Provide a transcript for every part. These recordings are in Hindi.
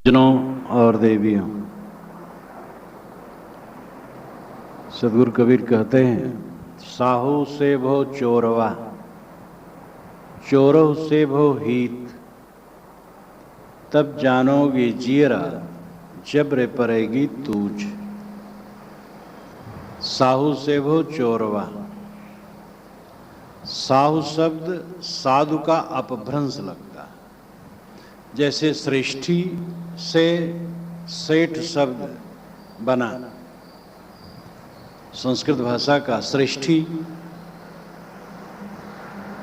जनों और देवियों, सदगुरु कबीर कहते हैं, साहू से भो चोरवा, चोरो से भो हित, तब जानोगे जियरा जब रे पड़ेगी तूझ। साहू से भो चोरवा। साहू शब्द साधु का अपभ्रंश लगता है। जैसे सृष्टि से सेठ शब्द बना, संस्कृत भाषा का सृष्टि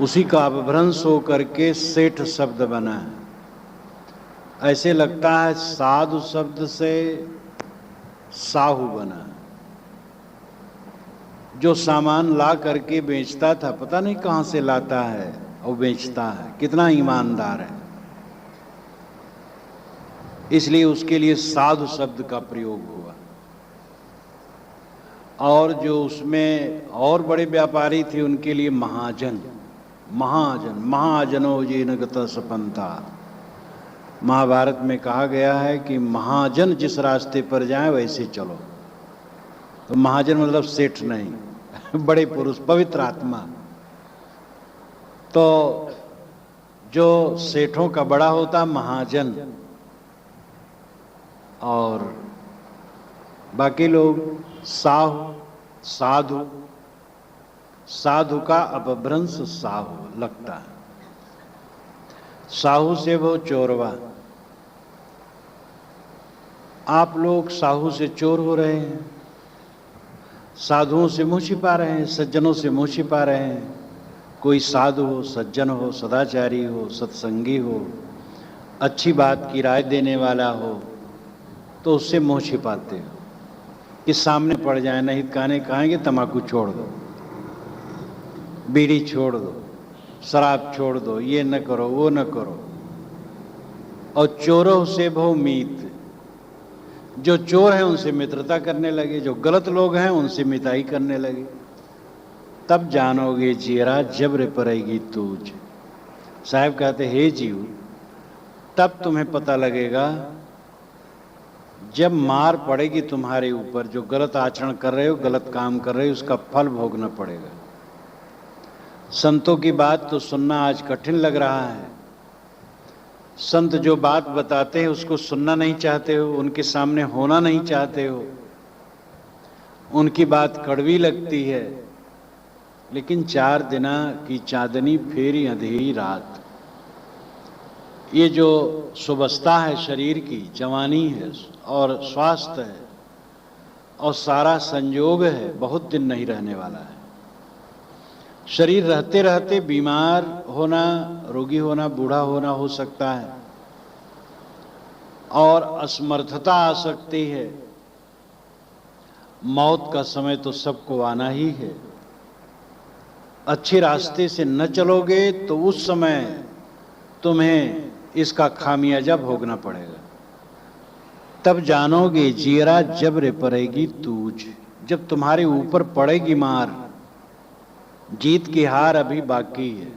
उसी का अपभ्रंश होकर के सेठ शब्द बना है। ऐसे लगता है साधु शब्द से साहू बना, जो सामान ला करके बेचता था, पता नहीं कहां से लाता है और बेचता है, कितना ईमानदार है, इसलिए उसके लिए साधु शब्द का प्रयोग हुआ। और जो उसमें और बड़े व्यापारी थे उनके लिए महाजन, महाजन, महाजनो जेन गत सपंता। महाभारत में कहा गया है कि महाजन जिस रास्ते पर जाए वैसे चलो। तो महाजन मतलब सेठ नहीं, बड़े पुरुष, पवित्र आत्मा। तो जो सेठों का बड़ा होता महाजन, और बाकी लोग साहू, साधु। साधु का अपभ्रंश साहू लगता है। साहू से वो चोरवा। आप लोग साहू से चोर हो रहे हैं, साधुओं से मुंह छिपा रहे हैं, सज्जनों से मुंह छिपा रहे हैं। कोई साधु हो, सज्जन हो, सदाचारी हो, सत्संगी हो, अच्छी बात की राय देने वाला हो, तो उससे मुंह छिपाते हो कि सामने पड़ जाए, नहीं कहेंगे तम्बाकू छोड़ दो, बीड़ी छोड़ दो, शराब छोड़ दो, ये न करो, वो न करो। और चोरों से भो मीत। जो चोर हैं उनसे मित्रता करने लगे, जो गलत लोग हैं उनसे मिताई करने लगे। तब जानोगे जियरा जब रे पड़ेगी तूझ। साहब कहते, हे जीव, तब तुम्हें पता लगेगा जब मार पड़ेगी तुम्हारे ऊपर, जो गलत आचरण कर रहे हो, गलत काम कर रहे हो, उसका फल भोगना पड़ेगा। संतों की बात तो सुनना आज कठिन लग रहा है। संत जो बात बताते हैं उसको सुनना नहीं चाहते हो, उनके सामने होना नहीं चाहते हो, उनकी बात कड़वी लगती है। लेकिन 4 दिना की चांदनी फेरी अंधेरी रात, ये जो सुवस्था है शरीर की, जवानी है और स्वास्थ्य है और सारा संयोग है, बहुत दिन नहीं रहने वाला है। शरीर रहते रहते बीमार होना, रोगी होना, बूढ़ा होना हो सकता है, और असमर्थता आ सकती है। मौत का समय तो सबको आना ही है। अच्छे रास्ते से न चलोगे तो उस समय तुम्हें इसका खामियाजा भोगना पड़ेगा। तब जानोगे जियरा जब रे पड़ेगी तूझ। जब तुम्हारे ऊपर पड़ेगी मार। जीत की हार अभी बाकी है,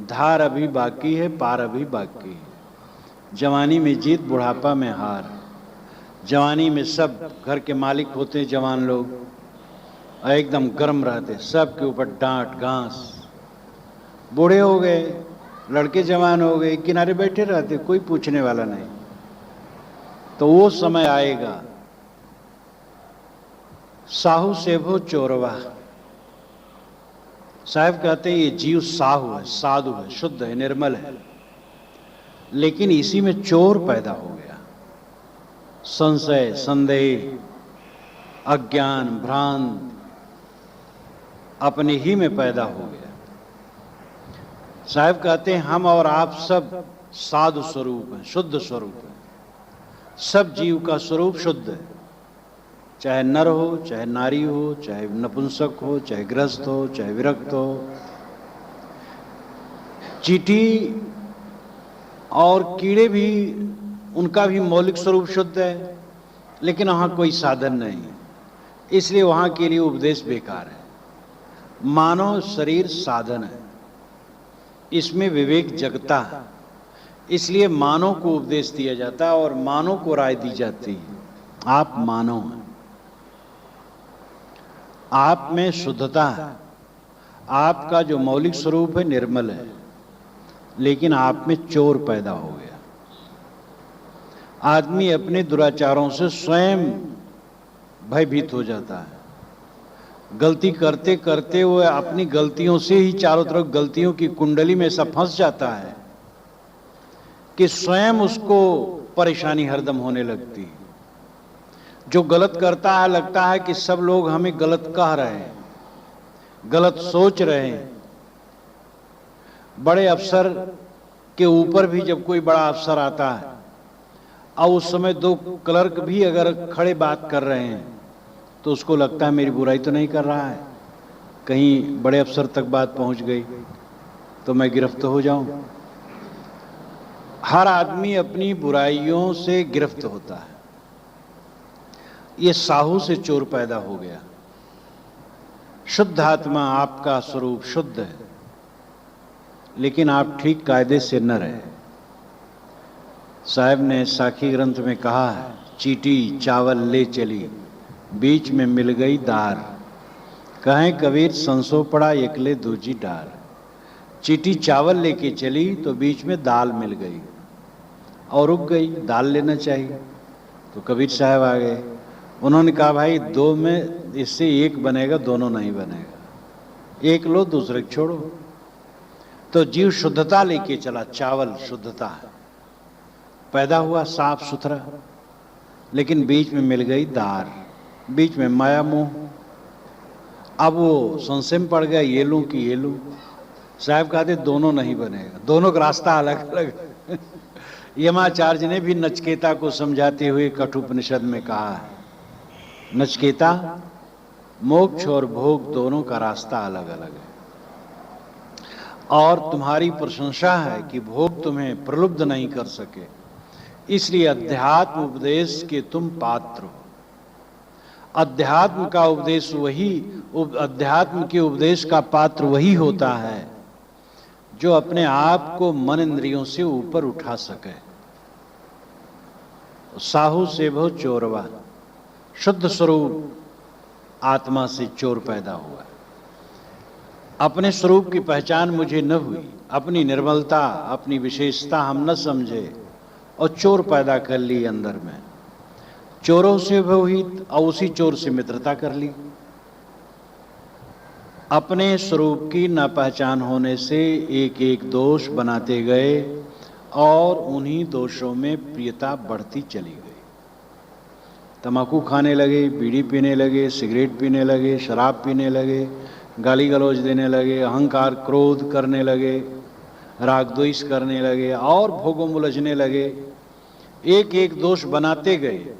धार अभी बाकी है, पार अभी बाकी है। जवानी में जीत, बुढ़ापा में हार। जवानी में सब घर के मालिक होते, जवान लोग एकदम गर्म रहते, सबके ऊपर डांट घास। बूढ़े हो गए, लड़के जवान हो गए, किनारे बैठे रहते, कोई पूछने वाला नहीं। तो वो समय आएगा। साहू से वो चोरवा। साहब कहते हैं ये जीव साहू है, साधु है, शुद्ध है, निर्मल है, लेकिन इसी में चोर पैदा हो गया। संशय, संदेह, अज्ञान, भ्रांत अपने ही में पैदा हो गया। साहब कहते हैं हम और आप सब साधु स्वरूप हैं, शुद्ध स्वरूप है। सब जीव का स्वरूप शुद्ध है, चाहे नर हो, चाहे नारी हो, चाहे नपुंसक हो, चाहे गृहस्थ हो, चाहे विरक्त हो। चींटी और कीड़े भी, उनका भी मौलिक स्वरूप शुद्ध है, लेकिन वहां कोई साधन नहीं, इसलिए वहां के लिए उपदेश बेकार है। मानव शरीर साधन है, इसमें विवेक जगता है, इसलिए मानव को उपदेश दिया जाता है और मानव को राय दी जाती है। आप मानव हैं, आप में शुद्धता है, आपका जो मौलिक स्वरूप है निर्मल है, लेकिन आप में चोर पैदा हो गया। आदमी अपने दुराचारों से स्वयं भयभीत हो जाता है। गलती करते करते वो अपनी गलतियों से ही चारों तरफ गलतियों की कुंडली में ऐसा फंस जाता है कि स्वयं उसको परेशानी हरदम होने लगती है। जो गलत करता है लगता है कि सब लोग हमें गलत कह रहे हैं, गलत सोच रहे हैं। बड़े अफसर के ऊपर भी जब कोई बड़ा अफसर आता है और उस समय दो क्लर्क भी अगर खड़े बात कर रहे हैं तो उसको लगता है मेरी बुराई तो नहीं कर रहा है, कहीं बड़े अफसर तक बात पहुंच गई तो मैं गिरफ्त हो जाऊं। हर आदमी अपनी बुराइयों से गिरफ्त होता है। ये साहू से चोर पैदा हो गया। शुद्ध आत्मा आपका स्वरूप शुद्ध है, लेकिन आप ठीक कायदे से न रहे। साहब ने साखी ग्रंथ में कहा है, चीटी चावल ले चली, बीच में मिल गई दार। कहें कबीर संसो पड़ा एकले दूजी डार। चीटी चावल लेके चली तो बीच में दाल मिल गई और रुक गई। दाल लेना चाहिए तो कबीर साहब आ गए। उन्होंने कहा भाई दो में इससे एक बनेगा, दोनों नहीं बनेगा, एक लो दूसरे को छोड़ो। तो जीव शुद्धता लेके चला, चावल शुद्धता है, पैदा हुआ साफ सुथरा, लेकिन बीच में मिल गई दार, बीच में माया मोह। अब वो संशय में पड़ गया, ये लूं कि ये लूं। साहब कहते दोनों नहीं बनेगा, दोनों का रास्ता अलग अलग। यमाचार्य ने भी नचकेता को समझाते हुए कठोपनिषद में कहा है, नचकेता मोक्ष और भोग दोनों का रास्ता अलग अलग है, और तुम्हारी प्रशंसा है कि भोग तुम्हें प्रलुब्ध नहीं कर सके, इसलिए अध्यात्म उपदेश के तुम पात्र हो। अध्यात्म का उपदेश वही, अध्यात्म के उपदेश का पात्र वही होता है जो अपने आप को मन इंद्रियों से ऊपर उठा सके। साहू से भो चोरवा, शुद्ध स्वरूप आत्मा से चोर पैदा हुआ। अपने स्वरूप की पहचान मुझे न हुई, अपनी निर्मलता अपनी विशेषता हम न समझे और चोर पैदा कर ली अंदर में। चोरों से भयभीत और उसी चोर से मित्रता कर ली। अपने स्वरूप की न पहचान होने से एक एक दोष बनाते गए और उन्हीं दोषों में प्रियता बढ़ती चली गई। तंबाकू खाने लगे, बीड़ी पीने लगे, सिगरेट पीने लगे, शराब पीने लगे, गाली गलौज देने लगे, अहंकार क्रोध करने लगे, राग द्वेष करने लगे और भोगों में उलझने लगे। एक एक दोष बनाते गए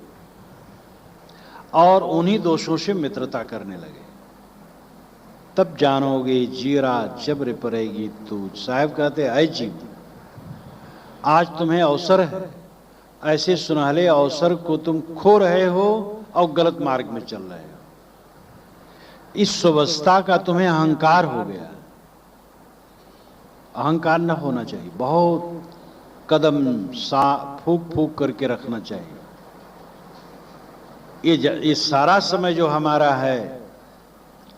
और उन्हीं दोषों से मित्रता करने लगे। तब जानोगे जीरा जबर पड़ेगी तू। साहब कहते ऐ जीव, आज तुम्हें अवसर है, ऐसे सुनहले अवसर को तुम खो रहे हो और गलत मार्ग में चल रहे हो। इस स्वस्थता का तुम्हें अहंकार हो गया। अहंकार न होना चाहिए, बहुत कदम फूक फूक करके रखना चाहिए। ये सारा समय जो हमारा है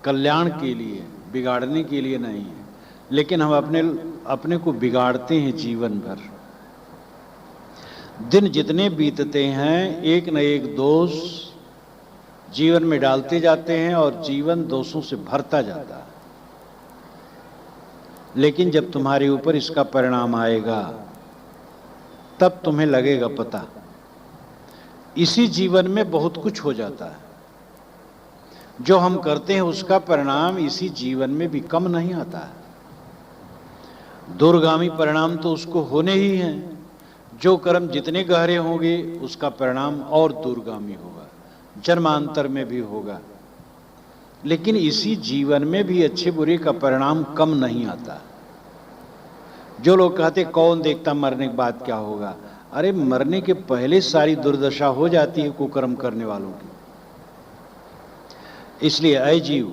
कल्याण के लिए, बिगाड़ने के लिए नहीं है, लेकिन हम अपने को बिगाड़ते हैं जीवन भर। दिन जितने बीतते हैं एक न एक दोष जीवन में डालते जाते हैं और जीवन दोषों से भरता जाता है। लेकिन जब तुम्हारे ऊपर इसका परिणाम आएगा तब तुम्हें लगेगा पता। इसी जीवन में बहुत कुछ हो जाता है, जो हम करते हैं उसका परिणाम इसी जीवन में भी कम नहीं आता है। दूरगामी परिणाम तो उसको होने ही हैं। जो कर्म जितने गहरे होंगे उसका परिणाम और दूरगामी होगा, जन्मांतर में भी होगा। लेकिन इसी जीवन में भी अच्छे बुरे का परिणाम कम नहीं आता। जो लोग कहते कौन देखता मरने के बाद क्या होगा, अरे मरने के पहले सारी दुर्दशा हो जाती है कुकर्म करने वालों की। इसलिए ऐ जीव,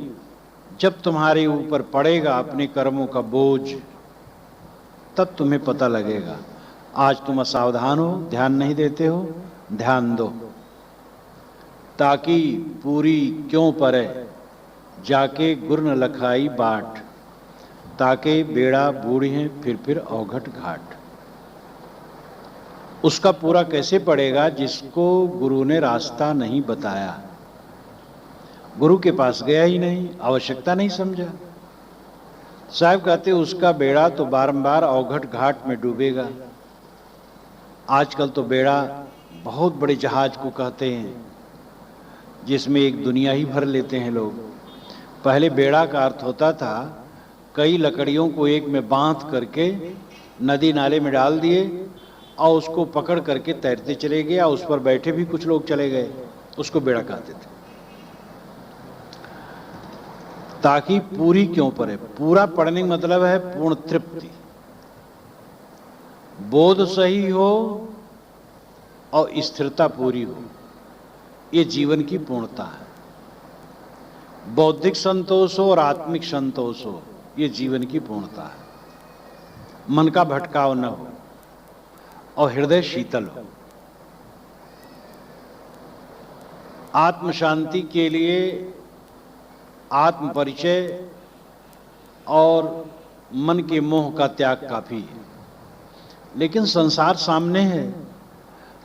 जब तुम्हारे ऊपर पड़ेगा अपने कर्मों का बोझ तब तुम्हें पता लगेगा। आज तुम असावधान हो, ध्यान नहीं देते हो, ध्यान दो। ताकि पूरी क्यों परे, जाके गुर न लखाई बाट, ताके बेड़ा बूढ़े फिर अवघट घाट। उसका पूरा कैसे पड़ेगा जिसको गुरु ने रास्ता नहीं बताया, गुरु के पास गया ही नहीं, आवश्यकता नहीं समझा। साहब कहते उसका बेड़ा तो बारंबार अवघट घाट में डूबेगा। आजकल तो बेड़ा बहुत बड़े जहाज को कहते हैं, जिसमें एक दुनिया ही भर लेते हैं लोग। पहले बेड़ा का अर्थ होता था कई लकड़ियों को एक में बांध करके नदी नाले में डाल दिए और उसको पकड़ करके तैरते चले गए, और उस पर बैठे भी कुछ लोग चले गए, उसको बेड़ा कहते थे। ताकि पूरी क्यों पड़े, पूरा पढ़ने का मतलब है पूर्ण तृप्ति, बोध सही हो और स्थिरता पूरी हो, ये जीवन की पूर्णता है। बौद्धिक संतोष हो और आत्मिक संतोष हो, ये जीवन की पूर्णता है। मन का भटकाव न हो और हृदय शीतल हो। आत्म शांति के लिए आत्म परिचय और मन के मोह का त्याग काफी है। लेकिन संसार सामने है,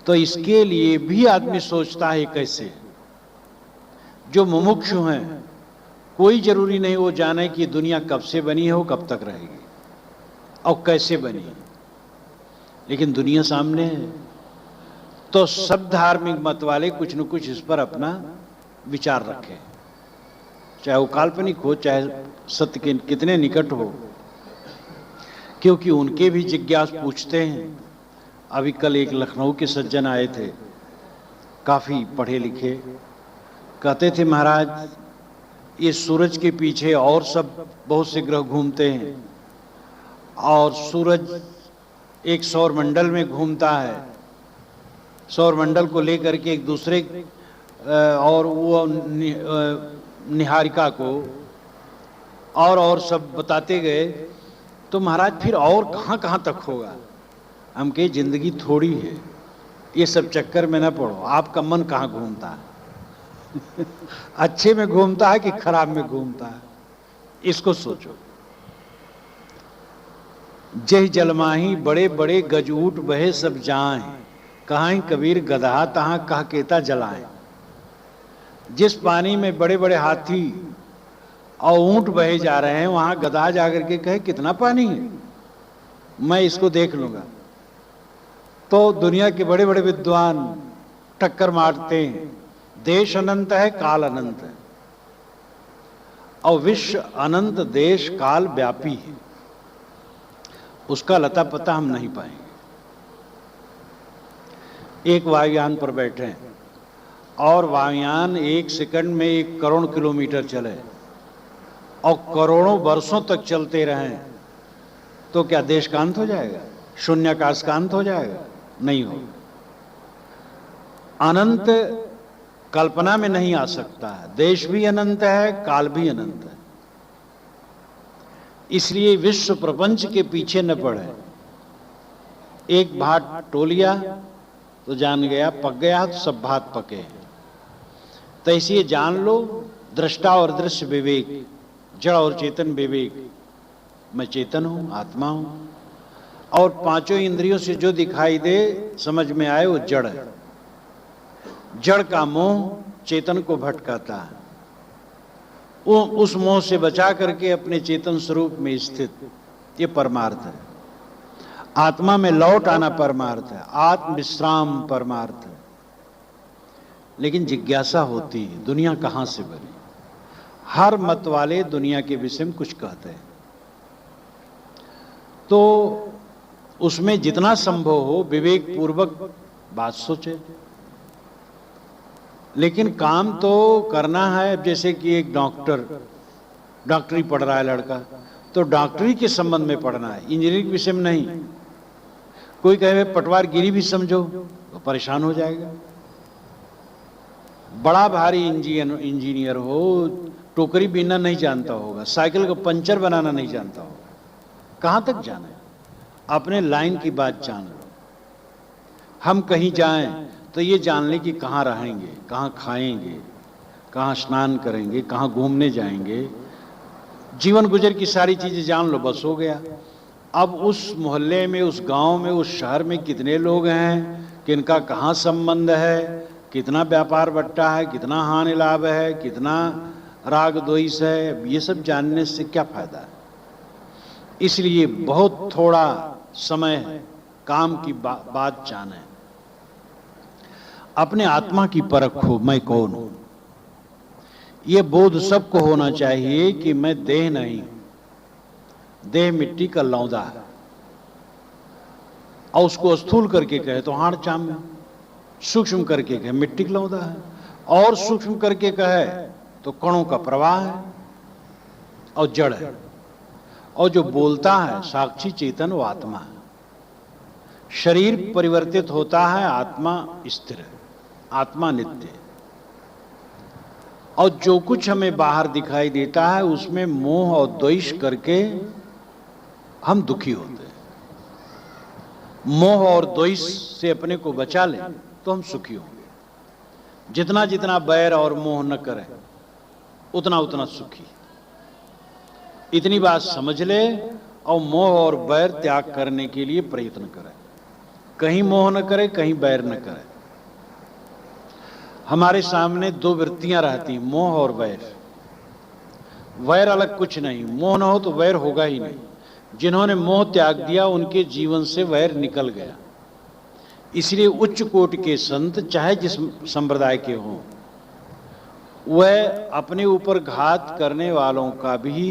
तो इसके लिए भी आदमी सोचता है कैसे। जो मुमुक्षु हैं, कोई जरूरी नहीं वो जाने कि दुनिया कब से बनी है, वो कब तक रहेगी और कैसे बनी है, लेकिन दुनिया सामने है। तो सब धार्मिक मत वाले कुछ न कुछ इस पर अपना विचार रखें, चाहे वो काल्पनिक हो, चाहे सत्य के कितने निकट हो, क्योंकि उनके भी जिज्ञास पूछते हैं। अभी कल एक लखनऊ के सज्जन आए थे, काफी पढ़े लिखे, कहते थे महाराज ये सूरज के पीछे और सब बहुत से ग्रह घूमते हैं, और सूरज एक सौर मंडल में घूमता है, सौर मंडल को लेकर के एक दूसरे और वो निहारिका को और सब बताते गए। तो महाराज फिर और कहाँ कहाँ तक होगा। हम कहे जिंदगी थोड़ी है, ये सब चक्कर में न पड़ो। आपका मन कहाँ घूमता है अच्छे में घूमता है कि खराब में घूमता है, इसको सोचो। जय जलमाही बड़े बड़े गजूट बहे सब जाएं, कहां कबीर गधा तहां कह केता जलाएं। जिस पानी में बड़े बड़े हाथी और ऊंट बहे जा रहे हैं, वहां गधा जाकर के कहे कितना पानी है, मैं इसको देख लूंगा। तो दुनिया के बड़े बड़े विद्वान टक्कर मारते हैं। देश अनंत है, काल अनंत है, और विश्व अनंत देश काल व्यापी है, उसका लता पता हम नहीं पाएंगे। एक वायुयान पर बैठे हैं और वायुयान एक सेकंड में 1 करोड़ किलोमीटर चले और करोड़ों वर्षों तक चलते रहें, तो क्या देश का अंत हो जाएगा? शून्याकाश का अंत हो जाएगा? नहीं हो। अनंत कल्पना में नहीं आ सकता है। देश भी अनंत है, काल भी अनंत है। इसलिए विश्व प्रपंच के पीछे न पड़े। एक भात टोलिया तो जान गया, पक गया तो सब भात पके। तो इसलिए जान लो दृष्टा और दृश्य विवेक, जड़ और चेतन विवेक। मैं चेतन हूं, आत्मा हूं, और पांचों इंद्रियों से जो दिखाई दे समझ में आए वो जड़ है। जड़ का मोह चेतन को भटकाता है, वो उस मोह से बचा करके अपने चेतन स्वरूप में स्थित, ये परमार्थ है। आत्मा में लौट आना परमार्थ है, आत्म विश्राम परमार्थ है। लेकिन जिज्ञासा होती है दुनिया कहां से बनी। हर मत वाले दुनिया के विषय में कुछ कहते हैं, तो उसमें जितना संभव हो विवेक पूर्वक बात सोचे। लेकिन काम तो करना है। जैसे कि एक डॉक्टरी पढ़ रहा है लड़का, तो डॉक्टरी के संबंध में पढ़ना है, इंजीनियरिंग विषय में नहीं। कोई कहे पटवारगिरी भी समझो तो परेशान हो जाएगा। बड़ा भारी इंजीनियर हो, टोकरी बीनना नहीं जानता होगा, साइकिल को पंचर बनाना नहीं जानता होगा, कहां तक जाना है? अपने लाइन की बात जान लो। हम कहीं जाएं तो ये जान लें कि कहाँ रहेंगे, कहाँ खाएंगे, कहाँ स्नान करेंगे, कहाँ घूमने जाएंगे, जीवन गुजर की सारी चीजें जान लो, बस हो गया। अब उस मोहल्ले में, उस गांव में, उस शहर में कितने लोग हैं, किनका कहाँ संबंध है, कितना व्यापार बट्टा है, कितना हानि लाभ है, कितना राग द्वेष है, ये सब जानने से क्या फायदा है। इसलिए बहुत थोड़ा समय है काम की बात जाने, अपने आत्मा की परख हो, मैं कौन हूं। यह बोध सबको होना चाहिए कि मैं देह नहीं हूं, देह मिट्टी का लौंदा है। और उसको स्थूल करके कहे तो हाड़ चाम में, सूक्ष्म करके कहे मिट्टी का लौंदा है, और सूक्ष्म करके कहे तो कणों का प्रवाह है और जड़ है। और जो बोलता है साक्षी चेतन वो आत्मा है। शरीर परिवर्तित होता है, आत्मा स्थिर है, आत्मा नित्य है। और जो कुछ हमें बाहर दिखाई देता है उसमें मोह और द्वेष करके हम दुखी होते हैं। मोह और द्वेष से अपने को बचा लें तो हम सुखी होंगे। जितना जितना बैर और मोह न करें उतना उतना सुखी। इतनी बात समझ ले और मोह और बैर त्याग करने के लिए प्रयत्न करें। कहीं मोह न करे, कहीं बैर न करे। हमारे सामने दो वृत्तियां रहती, मोह और वैर। वैर अलग कुछ नहीं, मोह न हो तो वैर होगा ही नहीं। जिन्होंने मोह त्याग दिया उनके जीवन से वैर निकल गया। इसलिए उच्च कोटि के संत चाहे जिस संप्रदाय के हों, वह अपने ऊपर घात करने वालों का भी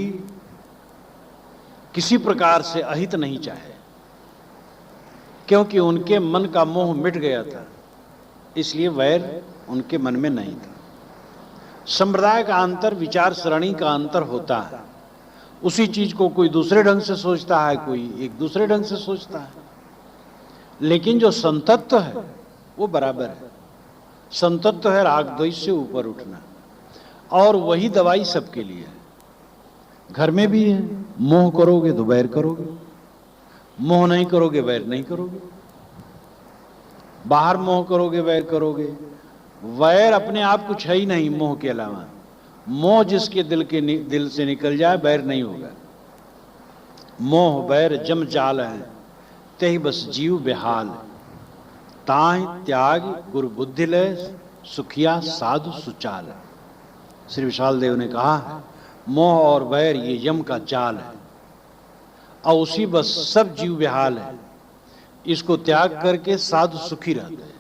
किसी प्रकार से अहित नहीं चाहे, क्योंकि उनके मन का मोह मिट गया था, इसलिए वैर उनके मन में नहीं था। संप्रदाय का अंतर, विचार सरणी का अंतर होता है। उसी चीज को कोई दूसरे ढंग से सोचता है, कोई एक दूसरे ढंग से सोचता है, लेकिन जो संतत्व है वो बराबर है। संतत्व है राग द्वेष से ऊपर उठना, और वही दवाई सबके लिए है। घर में भी है, मोह करोगे तो वैर करोगे, मोह नहीं करोगे वैर नहीं करोगे। बाहर मोह करोगे वैर करोगे। वैर अपने आप कुछ है ही नहीं मोह के अलावा। मोह जिसके दिल से निकल जाए वैर नहीं होगा। मोह वैर जम जाल है, तेहि बस जीव बेहाल। ताहि त्याग गुरु बुद्धि ले, सुखिया साधु सुचाल। श्री विशाल देव ने कहा है, मोह और वैर ये यम का जाल है, और उसी बस सब जीव बेहाल है। इसको त्याग करके साधु सुखी रहते हैं।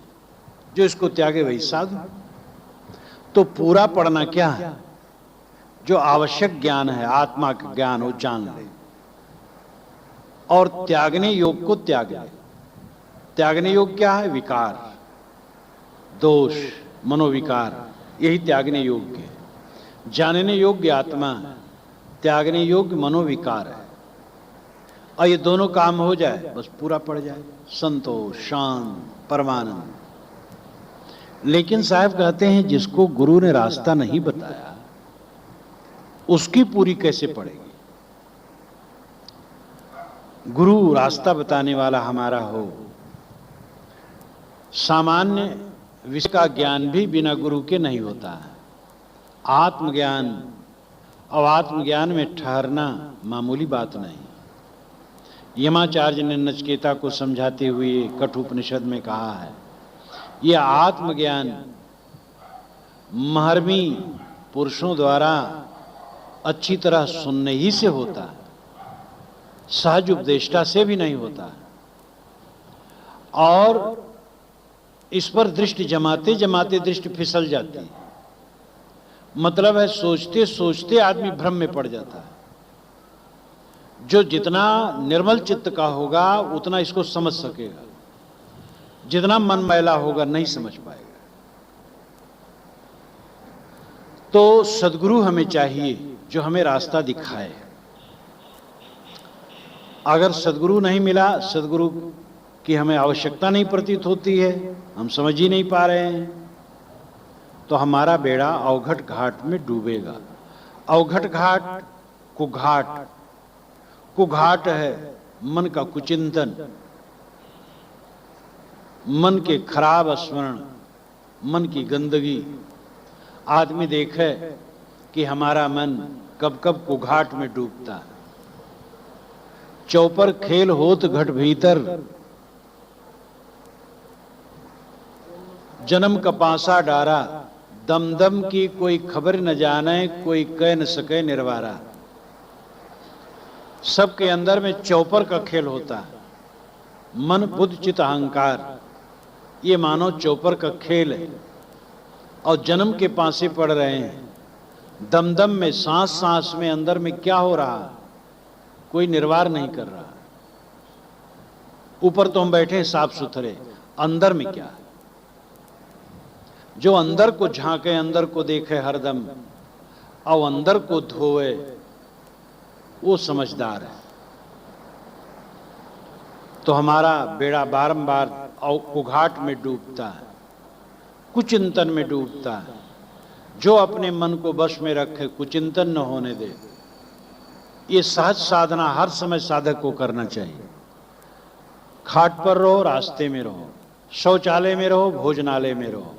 जो इसको त्यागे वही साधु। तो पूरा पढ़ना क्या है? जो आवश्यक ज्ञान है, आत्मा का ज्ञान हो, जान ले, और त्यागने योग को त्याग ले। त्यागने योग क्या है? विकार, दोष, मनोविकार, यही त्यागने योग्य है। जानने योग्य आत्मा है, त्यागने योग्य मनोविकार है। और ये दोनों काम हो जाए बस पूरा पड़ जाए, संतोष, शांत, परमानंद। लेकिन साहब कहते हैं जिसको गुरु ने रास्ता नहीं बताया उसकी पूरी कैसे पड़ेगी? गुरु रास्ता बताने वाला हमारा हो। सामान्य विषय का ज्ञान भी बिना गुरु के नहीं होता है। आत्मज्ञान और आत्मज्ञान में ठहरना मामूली बात नहीं। यमाचार्य ने नचिकेता को समझाते हुए कठोपनिषद में कहा है, यह आत्मज्ञान महर्मी पुरुषों द्वारा अच्छी तरह सुनने ही से होता है, सहज उपदेष्टा से भी नहीं होता। और इस पर दृष्टि जमाते जमाते दृष्टि फिसल जाती है। मतलब है सोचते सोचते आदमी भ्रम में पड़ जाता है। जो जितना निर्मल चित्त का होगा उतना इसको समझ सकेगा, जितना मन मैला होगा नहीं समझ पाएगा। तो सद्गुरु हमें चाहिए जो हमें रास्ता दिखाए। अगर सद्गुरु नहीं मिला, सद्गुरु की हमें आवश्यकता नहीं प्रतीत होती है, हम समझ ही नहीं पा रहे हैं, तो हमारा बेड़ा अवघट घाट में डूबेगा। अवघट घाट कुघाट है मन का कुचिंतन। मन के खराब स्मरण, मन की गंदगी। आदमी देखे कि हमारा मन कब कब कुघाट में डूबता। चौपर खेल होत घट भीतर, जन्म का पासा डारा। दम दम की कोई खबर न जाने, कोई कह न सके निर्वारा। सबके अंदर में चौपर का खेल होता है, मन बुद्धि चित्त अहंकार। ये मानो चौपर का खेल है और जन्म के पासे पड़ रहे हैं। दम दम में, सांस सांस में, अंदर में क्या हो रहा कोई निर्वार नहीं कर रहा। ऊपर तो हम बैठे साफ सुथरे, अंदर में क्या है? जो अंदर को झांके, अंदर को देखे हरदम और अंदर को धोए, वो समझदार है। तो हमारा बेड़ा बारंबार कुघाट में डूबता है, कुचिंतन में डूबता है। जो अपने मन को वश में रखे, कुचिंतन न होने दे। ये सहज साधना हर समय साधक को करना चाहिए। खाट पर रहो, रास्ते में रहो, शौचालय में रहो, भोजनालय में रहो,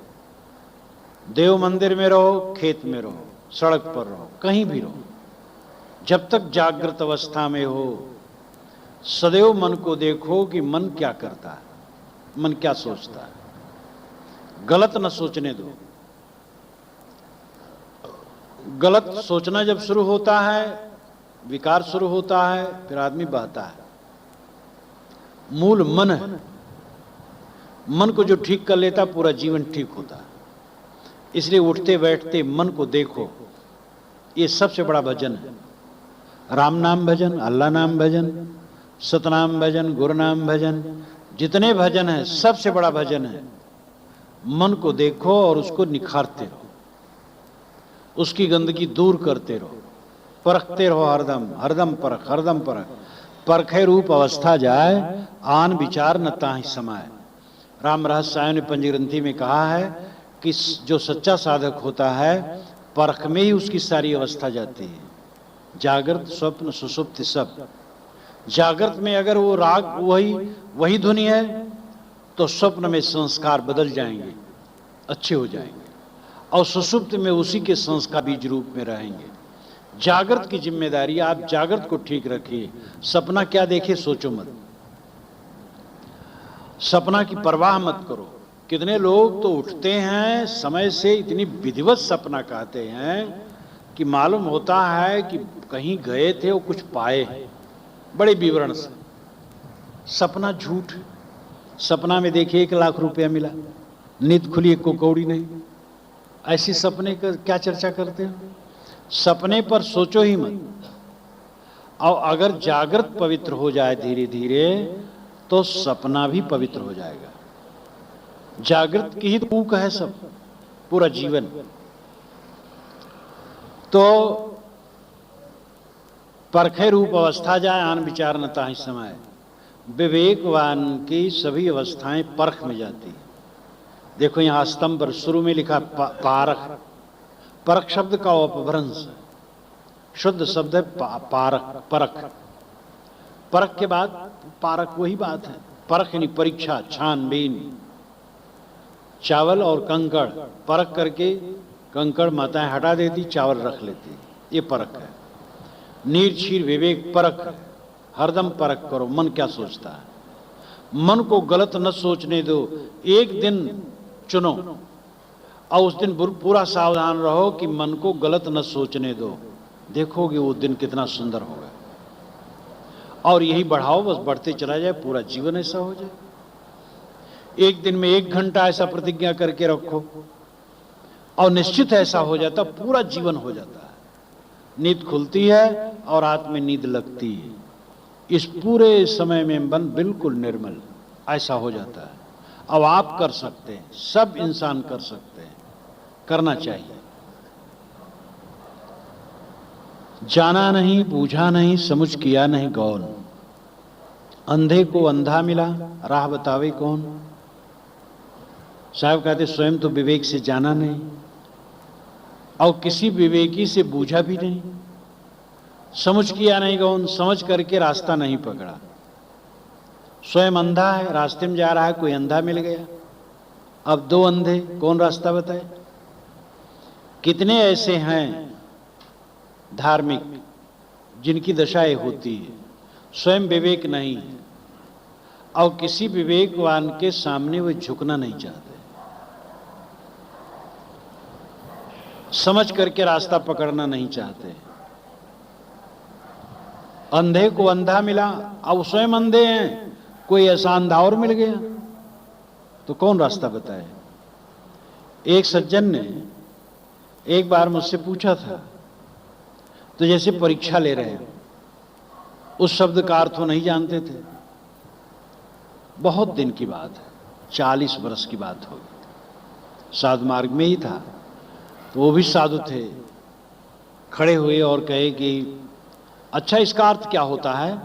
देव मंदिर में रहो, खेत में रहो, सड़क पर रहो, कहीं भी रहो, जब तक जागृत अवस्था में हो, सदैव मन को देखो कि मन क्या करता है, मन क्या सोचता है। गलत न सोचने दो। गलत सोचना जब शुरू होता है, विकार शुरू होता है, फिर आदमी बहता है। मूल मन है। मन को जो ठीक कर लेता, पूरा जीवन ठीक होता है। इसलिए उठते बैठते मन को देखो। ये सबसे बड़ा भजन है। राम नाम भजन, अल्लाह नाम भजन, सतनाम भजन, गुरु नाम भजन, जितने भजन है सबसे बड़ा भजन है। मन को देखो और उसको निखारते रहो, उसकी गंदगी दूर करते रहो, परखते रहो हरदम। हरदम परख, हरदम परख। परखे रूप अवस्था जाए, आन विचार न ताहि समाए। राम रहस्य आय ने पंचग्रंथि में कहा है कि जो सच्चा साधक होता है, परख में ही उसकी सारी अवस्था जाती है। जागृत, स्वप्न, सुषुप्ति सब। जागृत में अगर वो राग वही धुनी है, तो स्वप्न में संस्कार बदल जाएंगे, अच्छे हो जाएंगे, और सुषुप्त में उसी के संस्कार बीज रूप में रहेंगे। जागृत की जिम्मेदारी, आप जागृत को ठीक रखिए। सपना क्या देखे सोचो मत, सपना की परवाह मत करो। कितने लोग तो उठते हैं समय से, इतनी विधिवत सपना कहते हैं कि मालूम होता है कि कहीं गए थे और कुछ पाए हैं, बड़े विवरण से। सपना झूठ। सपना में देखिए 1 लाख रुपया मिला, नींद खुली, एक कौड़ी नहीं। ऐसी सपने का क्या चर्चा करते हो? सपने पर सोचो ही मत। और अगर जागृत पवित्र हो जाए धीरे धीरे, तो सपना भी पवित्र हो जाएगा। जागृत की ही ऊक है सब, पूरा जीवन। तो परखे रूप अवस्था जाए, आन विचार न ताहि समाए। विवेकवान की सभी अवस्थाएं परख में जाती है। देखो यहां स्तंभ पर शुरू में लिखा पारख। परख शब्द का अपभ्रंश, शुद्ध शब्द है पारख, परख। परख के बाद पारख वही बात है। परख यानी परीक्षा, छानबीन। चावल और कंकड़ परख करके, कंकड़ माताएं हटा देती, चावल रख लेती, ये परख है। नीर क्षीर विवेक परख है। हरदम परख करो मन क्या सोचता है। मन को गलत न सोचने दो। एक दिन चुनो और उस दिन पूरा सावधान रहो कि मन को गलत न सोचने दो। देखोगे वो दिन कितना सुंदर होगा। और यही बढ़ाओ, बस बढ़ते चला जाए, पूरा जीवन ऐसा हो जाए। एक दिन में 1 घंटा ऐसा प्रतिज्ञा करके रखो और निश्चित ऐसा हो जाता, पूरा जीवन हो जाता है। नींद खुलती है और रात में नींद लगती है। इस पूरे समय में मन बिल्कुल निर्मल, ऐसा हो जाता है। अब आप कर सकते हैं, सब इंसान कर सकते हैं, करना चाहिए। जाना नहीं, बूझा नहीं, समझ किया नहीं गौन। अंधे को अंधा मिला, राह बतावे कौन। साहब कहते स्वयं तो विवेक से जाना नहीं और किसी विवेकी से बूझा भी नहीं। समझ किया नहीं गौन, समझ करके रास्ता नहीं पकड़ा। स्वयं अंधा है, रास्ते में जा रहा है, कोई अंधा मिल गया, अब दो अंधे, कौन रास्ता बताए? कितने ऐसे हैं धार्मिक जिनकी दशाएं होती है, स्वयं विवेक नहीं है और किसी विवेकवान के सामने वे झुकना नहीं चाहते, समझ करके रास्ता पकड़ना नहीं चाहते। अंधे को अंधा मिला, अब स्वयं अंधे हैं, कोई ऐसा अंधा और मिल गया तो कौन रास्ता बताए? एक सज्जन ने एक बार मुझसे पूछा था, तो जैसे परीक्षा ले रहे हैं, उस शब्द का अर्थ वो नहीं जानते थे। बहुत दिन की बात है, 40 वर्ष की बात होगी, साधु मार्ग में ही था, तो वो भी साधु थे, खड़े हुए और कहे कि अच्छा इसका अर्थ क्या होता है?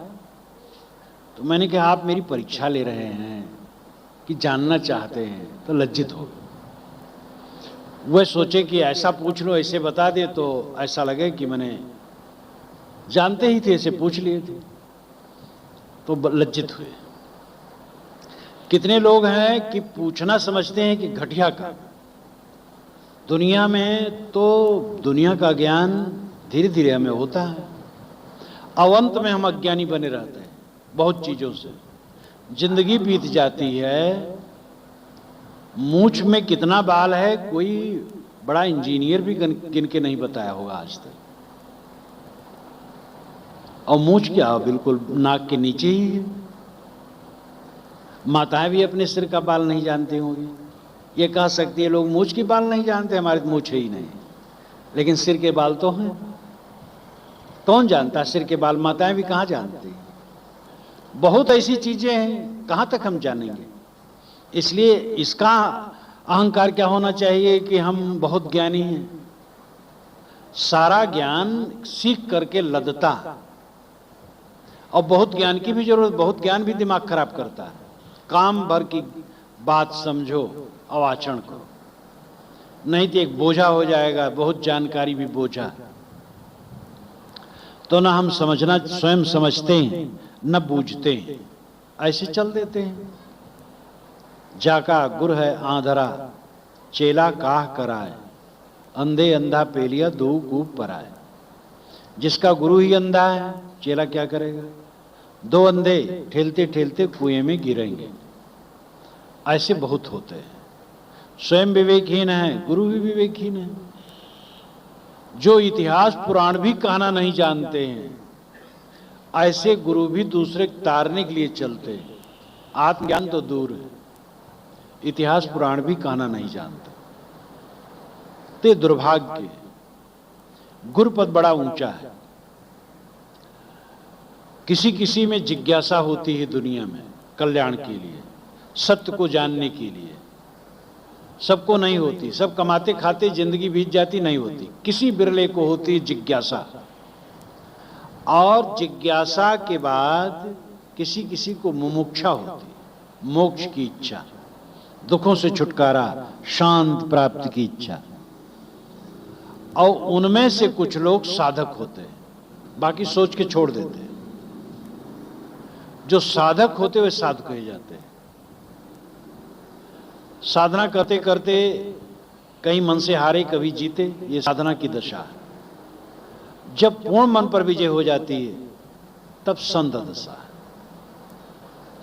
तो मैंने कहा आप मेरी परीक्षा ले रहे हैं कि जानना चाहते हैं, तो लज्जित हो। वह सोचे कि ऐसा पूछ लो, ऐसे बता दे तो ऐसा लगे कि मैंने जानते ही थे, ऐसे पूछ लिए थे, तो लज्जित हुए। कितने लोग हैं कि पूछना समझते हैं कि घटिया का। दुनिया में तो दुनिया का ज्ञान धीरे धीरे हमें होता है, अवंत में हम अज्ञानी बने रहते हैं बहुत चीजों से, जिंदगी बीत जाती है। मूंछ में कितना बाल है कोई बड़ा इंजीनियर भी गिन के नहीं बताया होगा आज तक। और मूंछ क्या, बिल्कुल नाक के नीचे ही है। माताएं भी अपने सिर का बाल नहीं जानती होंगी, ये कह सकती है लोग मूंछ की बाल नहीं जानते, हमारे तो मूंछ ही नहीं, लेकिन सिर के बाल तो हैं। कौन जानता सिर के बाल? माताएं भी कहां जानती। बहुत ऐसी चीजें हैं, कहां तक हम जानेंगे। इसलिए इसका अहंकार क्या होना चाहिए कि हम बहुत ज्ञानी हैं। सारा ज्ञान सीख करके लदता, और बहुत ज्ञान की भी जरूरत, बहुत ज्ञान भी दिमाग खराब करता है। काम भर की बात समझो और आचरण करो, नहीं तो एक बोझा हो जाएगा, बहुत जानकारी भी बोझा। तो ना हम समझना स्वयं समझते हैं, न बूझते हैं, ऐसे चल देते हैं। जाका गुर है आंधरा, चेला काह कराए, अंधे अंधा पेलिया दो कूप पराए। जिसका गुरु ही अंधा है, चेला क्या करेगा? दो अंधे ठेलते ठेलते कुएं में गिरेंगे। ऐसे बहुत होते हैं। स्वयं विवेकहीन है, गुरु भी विवेकहीन है। जो इतिहास पुराण भी कहना नहीं जानते हैं, ऐसे गुरु भी दूसरे तारने के लिए चलते हैं। आत्मज्ञान तो दूर है, इतिहास पुराण भी कहना नहीं जानते। ते दुर्भाग्य, गुरुपद बड़ा ऊंचा है। किसी किसी में जिज्ञासा होती है दुनिया में कल्याण के लिए, सत्य को जानने के लिए। सबको नहीं होती, सब कमाते खाते जिंदगी बीत जाती, नहीं होती। किसी बिरले को होती जिज्ञासा, और जिज्ञासा के बाद किसी किसी को मुमुक्षा होती, मोक्ष की इच्छा, दुखों से छुटकारा, शांत प्राप्ति की इच्छा। और उनमें से कुछ लोग साधक होते हैं, बाकी सोच के छोड़ देते हैं। जो साधक होते वे साधु कहे जाते हैं। साधना करते करते कहीं मन से हारे कभी जीते, ये साधना की दशा है। जब पूर्ण मन पर विजय हो जाती है तब संत दशा है।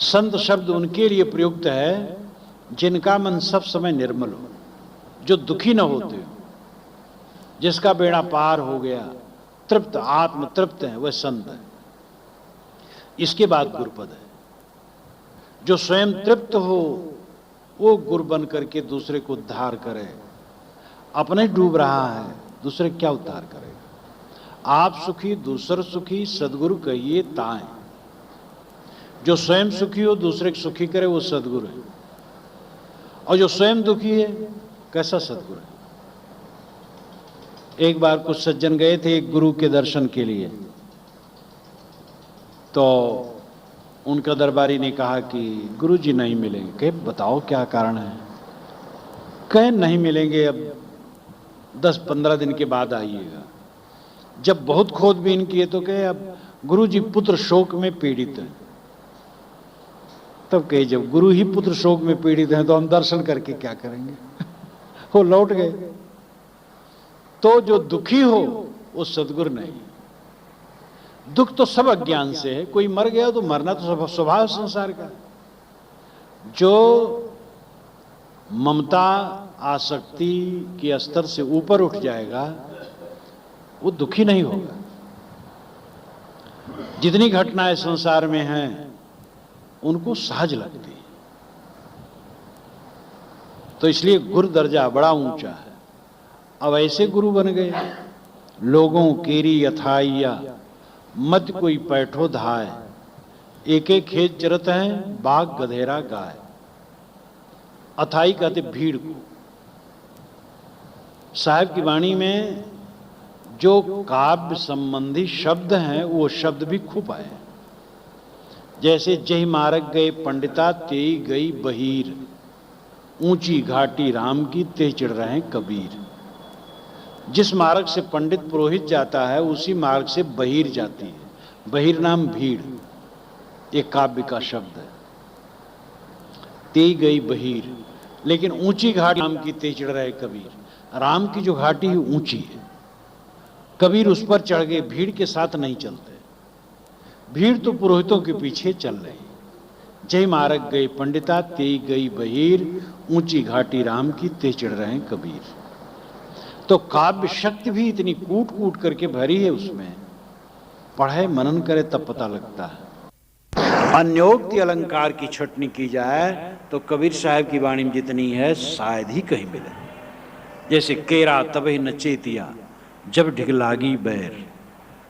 संत शब्द उनके लिए प्रयुक्त है जिनका मन सब समय निर्मल हो, जो दुखी न होते हो, जिसका बेड़ा पार हो गया, तृप्त, आत्म तृप्त है, वह संत है। इसके बाद गुरुपद है। जो स्वयं तृप्त हो वो गुरु बन करके दूसरे को उद्धार करे। अपने डूब रहा है, दूसरे क्या उद्धार करेगा? आप सुखी दूसर सुखी, सदगुरु कहिए ताएं। जो स्वयं सुखी हो दूसरे को सुखी करे वो सदगुरु है, और जो स्वयं दुखी है कैसा सदगुरु है? एक बार कुछ सज्जन गए थे एक गुरु के दर्शन के लिए, तो उनका दरबारी ने कहा कि गुरु जी नहीं मिलेंगे। कहे बताओ क्या कारण है? कहे नहीं मिलेंगे, अब 10-15 दिन के बाद आइएगा। जब बहुत खोजबीन किए तो कहे अब गुरु जी पुत्र शोक में पीड़ित है। तब कहे जब गुरु ही पुत्र शोक में पीड़ित हैं तो हम दर्शन करके क्या करेंगे। वो लौट गए। तो जो दुखी हो वो सद्गुरु नहीं। दुख तो सब अज्ञान से है। कोई मर गया तो मरना तो स्वभाव संसार का। जो ममता आसक्ति के स्तर से ऊपर उठ जाएगा वो दुखी नहीं होगा। जितनी घटनाएं संसार में हैं उनको सहज लगती है। तो इसलिए गुरु दर्जा बड़ा ऊंचा है। अब ऐसे गुरु बन गए, लोगों केरी अथाइया मत कोई पैठो धाय, एक एक खेत चरत हैं बाग गधेरा गाय। अथाई कहते भीड़ को। साहब की वाणी में जो काव्य संबंधी शब्द हैं वो शब्द भी खूब आए। जैसे जय मार्ग गए पंडिता तेई गई बहीर, ऊंची घाटी राम की ते चढ़ रहे हैं कबीर। जिस मार्ग से पंडित पुरोहित जाता है उसी मार्ग से बहीर जाती है। बहीर नाम भीड़, एक काव्य का शब्द है। ते गई बहीर, लेकिन ऊंची घाटी राम की ते चढ़ रहे कबीर। राम की जो घाटी है ऊंची है, कबीर उस पर चढ़ गए। भीड़ के साथ नहीं चलते। भीड़ तो पुरोहितों के पीछे चल रही। जय मार्ग गए पंडिता ते गई बहीर, ऊंची घाटी राम की ते चढ़ रहे हैं कबीर। तो काव्य शक्ति भी इतनी कूट कूट करके भरी है उसमें, पढ़े मनन करे तब पता लगता है। अन्योक्ति अलंकार की छटनी की जाए तो कबीर साहब की वाणी में जितनी है शायद ही कहीं मिले। जैसे केरा तबे न चेतिया जब ढिगलागी बैर,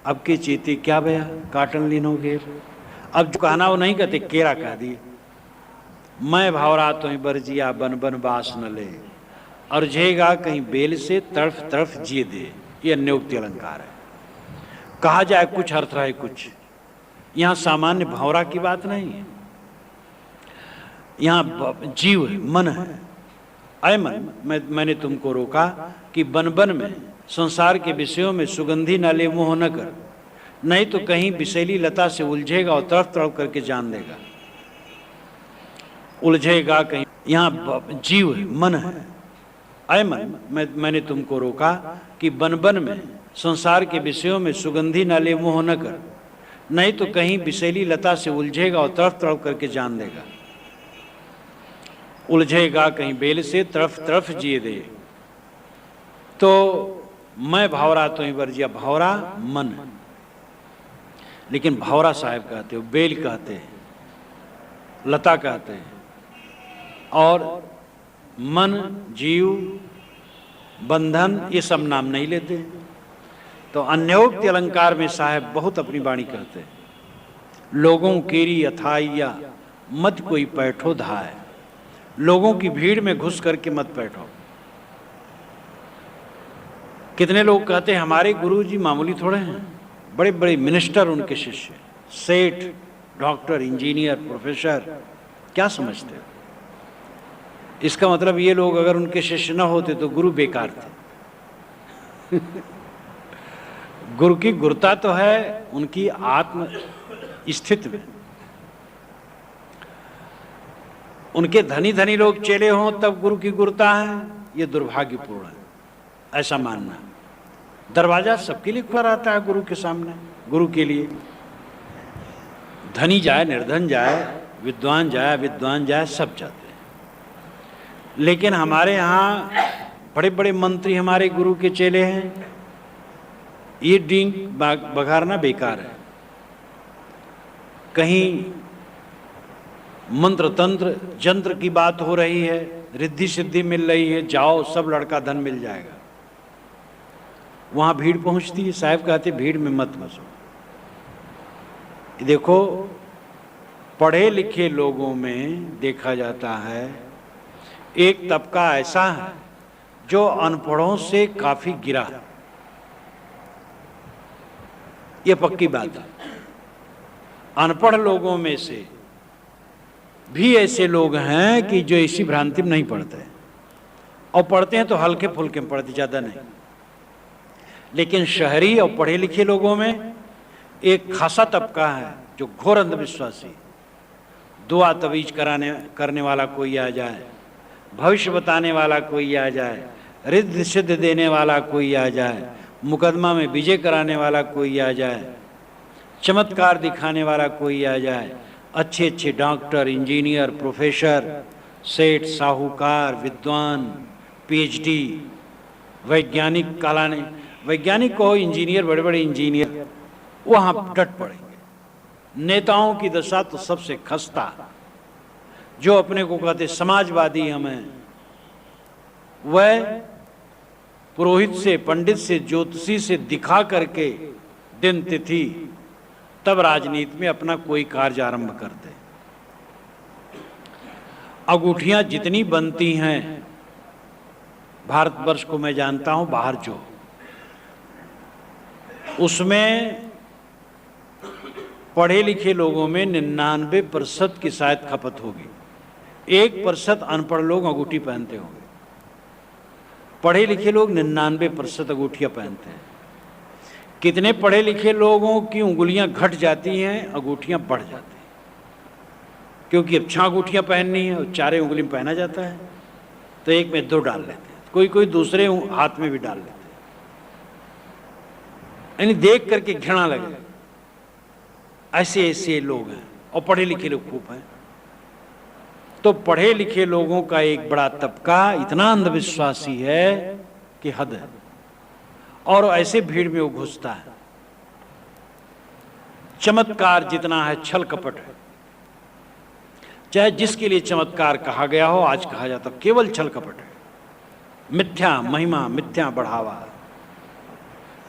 अब के चेती क्या बया काटन लीनो घेर। अब जो कहना वो नहीं कहते, केरा कह दिए। मैं भावरा तो बरजिया बन बन बास न ले, और झेगा कहीं बेल से तड़फ तड़फ जिए दे। ये अन्योक्ति अलंकार है। कहा जाए कुछ अर्थ रहे कुछ। यहां सामान्य भावरा की बात नहीं है। यहां जीव है, मन है। अय मन, मैंने तुमको रोका कि बन बन में संसार के विषयों में सुगंधी न ले मोह न कर, नहीं तो कहीं विषैली लता से उलझेगा और तड़प तड़प करके जान देगा। उलझेगा कहीं। यहाँ जीव है, मन है। अय मन, मैंने तुमको रोका कि बन बन में संसार के विषयों में सुगंधी न ले मोह न कर, नहीं तो कहीं विषैली लता से उलझेगा और तड़प तड़प करके जान देगा। उलझेगा कहीं बेल से तड़फ तड़फ जिए दे। तो मैं भावरा तो ही वर्जिया, भावरा मन, लेकिन भावरा साहब कहते हो, बेल कहते हैं, लता कहते हैं, और मन जीव बंधन ये सब नाम नहीं लेते। तो अन्योक्ति अलंकार में साहब बहुत अपनी वाणी कहते हैं। लोगों केरी अथाइया मत कोई पैठो धाय, लोगों की भीड़ में घुस करके मत बैठो। कितने लोग कहते हैं हमारे गुरुजी मामूली थोड़े हैं, बड़े बड़े मिनिस्टर उनके शिष्य, सेठ, डॉक्टर, इंजीनियर, प्रोफेसर, क्या समझते हैं? इसका मतलब ये लोग अगर उनके शिष्य न होते तो गुरु बेकार थे। गुरु की गुरुता तो है उनकी आत्म स्थिति में। उनके धनी धनी लोग चेले हों तब गुरु की गुरुता है, ये दुर्भाग्यपूर्ण है ऐसा मानना। दरवाजा सबके लिए खुला रहता है गुरु के सामने। गुरु के लिए धनी जाए, निर्धन जाए, विद्वान जाए, विद्वान जाए, सब जाते हैं। लेकिन हमारे यहाँ बड़े बड़े मंत्री हमारे गुरु के चेले हैं, ये डींग बघारना बेकार है। कहीं मंत्र तंत्र जंत्र की बात हो रही है, रिद्धि सिद्धि मिल रही है, जाओ सब लड़का धन मिल जाएगा। वहां भीड़ पहुंचती है। साहब कहते भीड़ में मत घुसो। देखो पढ़े लिखे लोगों में देखा जाता है एक तबका ऐसा है जो अनपढ़ों से काफी गिरा। यह पक्की बात है। अनपढ़ लोगों में से भी ऐसे लोग हैं कि जो इसी भ्रांति में नहीं पढ़ते, और पढ़ते हैं तो हल्के फुल्के में पढ़ते, ज्यादा नहीं। लेकिन शहरी और पढ़े लिखे लोगों में एक खासा तबका है जो घोर अंधविश्वासी, दुआ तवीज करने वाला कोई आ जाए, भविष्य बताने वाला कोई आ जाए, रिद्ध सिद्ध देने वाला कोई आ जाए, मुकदमा में विजय कराने वाला कोई आ जाए, चमत्कार दिखाने वाला कोई आ जाए, अच्छे अच्छे डॉक्टर, इंजीनियर, प्रोफेसर, सेठ, साहूकार, विद्वान, पीएचडी, वैज्ञानिक, कालाने वैज्ञानिक कहो, इंजीनियर, बड़े बड़े इंजीनियर वहां डट पड़ेंगे। नेताओं की दशा तो सबसे खस्ता, जो अपने को कहते समाजवादी हमें, वह पुरोहित से, पंडित से, ज्योतिषी से दिखा करके दिन तिथि तब राजनीति में अपना कोई कार्य आरंभ करते। अंगूठियां जितनी बनती हैं भारतवर्ष को मैं जानता हूं, बाहर जो उसमें पढ़े लिखे लोगों में 99% की शायद खपत होगी, 1% अनपढ़ लोग अंगूठी पहनते होंगे। पढ़े लिखे लोग 99% अंगूठियां पहनते हैं। कितने पढ़े लिखे लोगों की उंगलियां घट जाती हैं, अंगूठियां बढ़ जाती हैं, क्योंकि अब 6 अंगूठियां पहननी है और 4 उंगली में पहना जाता है, तो एक में 2 डाल लेते हैं, कोई कोई दूसरे हाथ में भी डाल लेते हैं, यानी देख करके घृणा लगे। ऐसे ऐसे लोग हैं और पढ़े लिखे लोग खूब हैं। तो पढ़े लिखे लोगों का एक बड़ा तबका इतना अंधविश्वासी है कि हद है, और ऐसे भीड़ में वो घुसता है। चमत्कार जितना है छल कपट है, चाहे जिसके लिए चमत्कार कहा गया हो, आज कहा जाता केवल छल कपट है, मिथ्या महिमा, मिथ्या बढ़ावा।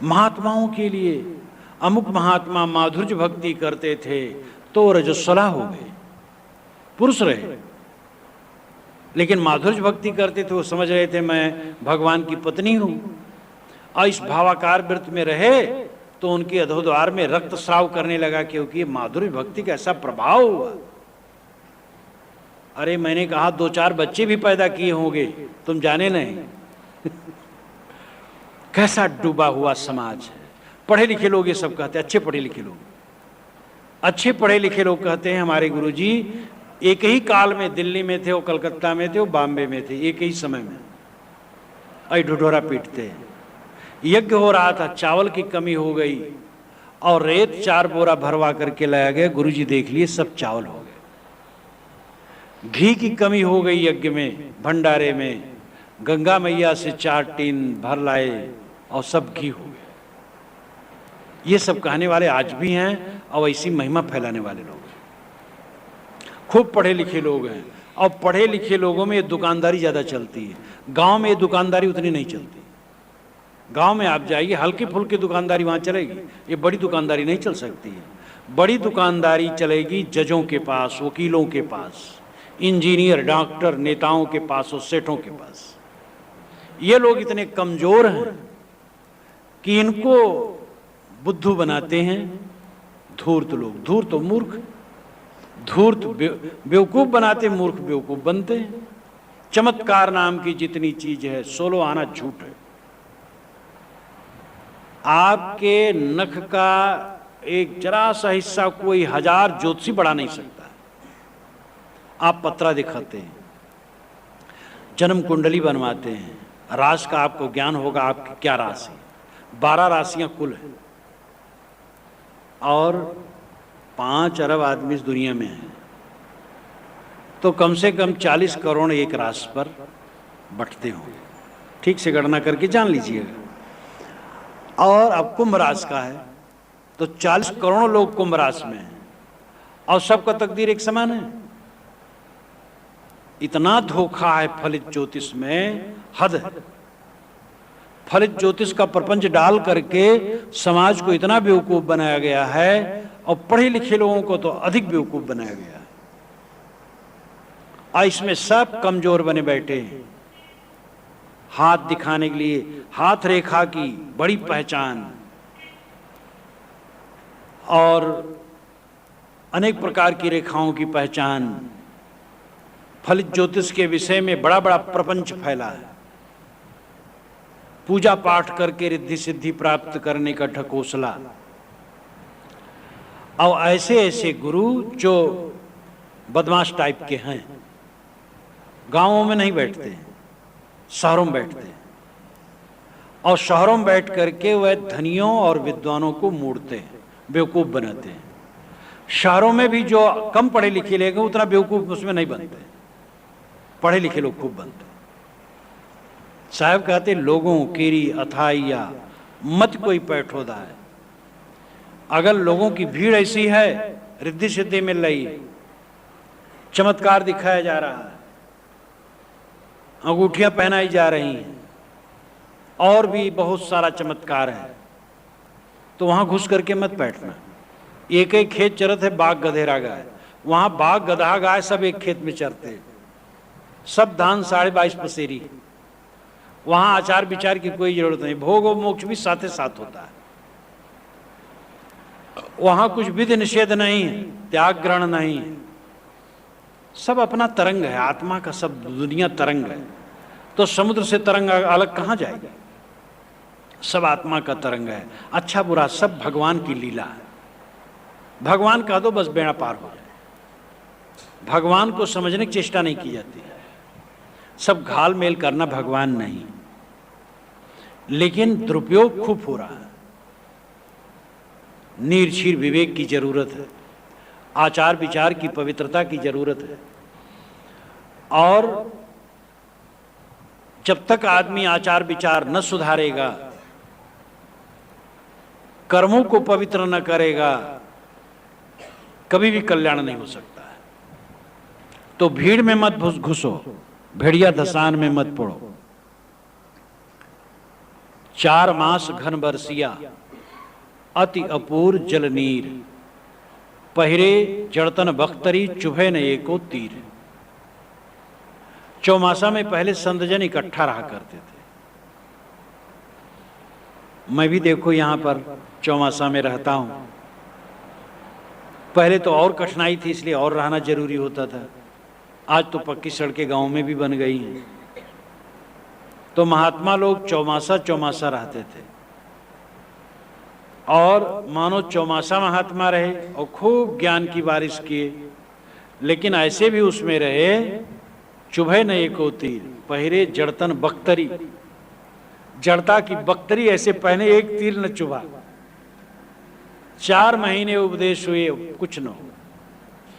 महात्माओं के लिए अमुक महात्मा माधुर्य भक्ति करते थे तो रजस्वला हो गए, पुरुष रहे, लेकिन माधुर्य भक्ति करते थे, वो समझ रहे थे मैं भगवान की पत्नी हूं, और इस भावाकार व्रत में रहे तो उनके अधोद्वार में रक्त स्राव करने लगा, क्योंकि माधुर्य भक्ति का ऐसा प्रभाव हुआ। अरे मैंने कहा 2-4 बच्चे भी पैदा किए होंगे, तुम जाने नहीं। कैसा डूबा हुआ समाज है। पढ़े लिखे लोग ये सब कहते हैं, अच्छे पढ़े लिखे लोग, अच्छे पढ़े लिखे लोग कहते हैं हमारे गुरुजी एक ही काल में दिल्ली में थे, वो कलकत्ता में थे, वो बॉम्बे में थे, एक ही समय में आई ढिढोरा पीटते हैं। यज्ञ हो रहा था, चावल की कमी हो गई और रेत 4 बोरा भरवा करके लाया गया, गुरुजी देख लिए सब चावल हो गए। घी की कमी हो गई यज्ञ में, भंडारे में, गंगा मैया से 4 टीन भर लाए और सब घी हो गया। ये सब कहने वाले आज भी हैं और ऐसी महिमा फैलाने वाले लोग हैं। खूब पढ़े लिखे लोग हैं, और पढ़े लिखे लोगों में ये दुकानदारी ज़्यादा चलती है। गांव में ये दुकानदारी उतनी नहीं चलती। गांव में आप जाइए, हल्की फुल्की दुकानदारी वहाँ चलेगी, ये बड़ी दुकानदारी नहीं चल सकती है। बड़ी दुकानदारी चलेगी जजों के पास, वकीलों के पास, इंजीनियर, डॉक्टर, नेताओं के पास और सेठों के पास। ये लोग इतने कमज़ोर हैं कि इनको बुद्धू बनाते हैं धूर्त लोग। धूर्त तो मूर्ख, धूर्त बेवकूफ़ बनाते, मूर्ख बेवकूफ़ बनते हैं। चमत्कार नाम की जितनी चीज़ है, 16 आना झूठ है। आपके नख का एक जरा सा हिस्सा कोई 1000 ज्योतिषी बढ़ा नहीं सकता। आप पत्रा दिखाते हैं, जन्म कुंडली बनवाते हैं, राशि का आपको ज्ञान होगा, आपकी क्या राशि, 12 राशियां कुल है, और 5 अरब आदमी इस दुनिया में हैं, तो कम से कम 40 करोड़ एक राशि पर बंटते होंगे। ठीक से गणना करके जान लीजिएगा। और अब कुंभ राशि का है तो 40 करोड़ लोग कुंभ राशि में हैं, और सबका तकदीर एक समान है। इतना धोखा है फलित ज्योतिष में, हद है। फलित ज्योतिष का प्रपंच डाल करके समाज को इतना बेवकूफ बनाया गया है, और पढ़े लिखे लोगों को तो अधिक बेवकूफ बनाया गया है। और इसमें सब कमजोर बने बैठे हैं। हाथ दिखाने के लिए, हाथ रेखा की बड़ी पहचान और अनेक प्रकार की रेखाओं की पहचान, फलित ज्योतिष के विषय में बड़ा बड़ा प्रपंच फैला है। पूजा पाठ करके रिद्धि सिद्धि प्राप्त करने का ढकोसला, और ऐसे ऐसे गुरु जो बदमाश टाइप के हैं, गांवों में नहीं बैठते हैं, शहरों में बैठते हैं, और शहरों में बैठ करके वह धनियों और विद्वानों को मूढ़ते हैं, बेवकूफ बनाते हैं। शहरों में भी जो कम पढ़े लिखे लोग हैं उतना बेवकूफ उसमें नहीं बनते, पढ़े लिखे लोग खूब बनते। साहब कहते लोगों केरी अथाइया मत कोई पैठोदा है। अगर लोगों की भीड़ ऐसी है, रिद्धि सिद्धि मिल रही है, चमत्कार दिखाया जा रहा है, अंगूठियां पहनाई जा रही हैं, और भी बहुत सारा चमत्कार है, तो वहां घुस करके मत बैठना। एक एक खेत चरत है बाघ गधेरा गाय, वहां बाघ गधा गाय सब एक खेत में चरते हैं, सब धान 22.5 पसेरी। वहां आचार विचार की कोई जरूरत नहीं, भोग और मोक्ष भी साथ साथ होता है। वहां कुछ विधि निषेध नहीं है, त्याग ग्रहण नहीं है, सब अपना तरंग है, आत्मा का सब दुनिया तरंग है। तो समुद्र से तरंग अलग कहां जाएगी, सब आत्मा का तरंग है। अच्छा बुरा सब भगवान की लीला है। भगवान कह दो बस बेड़ा पार हो जाए। भगवान को समझने की चेष्टा नहीं की जाती, सब घाल मेल करना भगवान नहीं, लेकिन दुरुपयोग खूब हो रहा है। निर्शीर विवेक की जरूरत है, आचार विचार की पवित्रता की जरूरत है। और जब तक आदमी आचार विचार न सुधारेगा, कर्मों को पवित्र न करेगा, कभी भी कल्याण नहीं हो सकता है। तो भीड़ में मत घुसो, भेड़िया धसान में मत पड़ो। 4 मास घन बरसिया अति अपूर जल नीर, पहिरे जड़तन बख्तरी चुभे न एको तीर। चौमासा में पहले संतजन इकट्ठा रहा करते थे। मैं भी देखो यहां पर चौमासा में रहता हूं। पहले तो और कठिनाई थी, इसलिए और रहना जरूरी होता था। आज तो पक्की सड़कें गांव में भी बन गई हैं। तो महात्मा लोग चौमासा चौमासा रहते थे, और मानो चौमासा महात्मा रहे और खूब ज्ञान की बारिश किए, लेकिन ऐसे भी उसमें रहे चुभे न एको तीर, पहिरे जड़तन बख्तरी, जड़ता की बख्तरी ऐसे पहने एक तीर न चुभा। 4 महीने उपदेश हुए, कुछ न हो।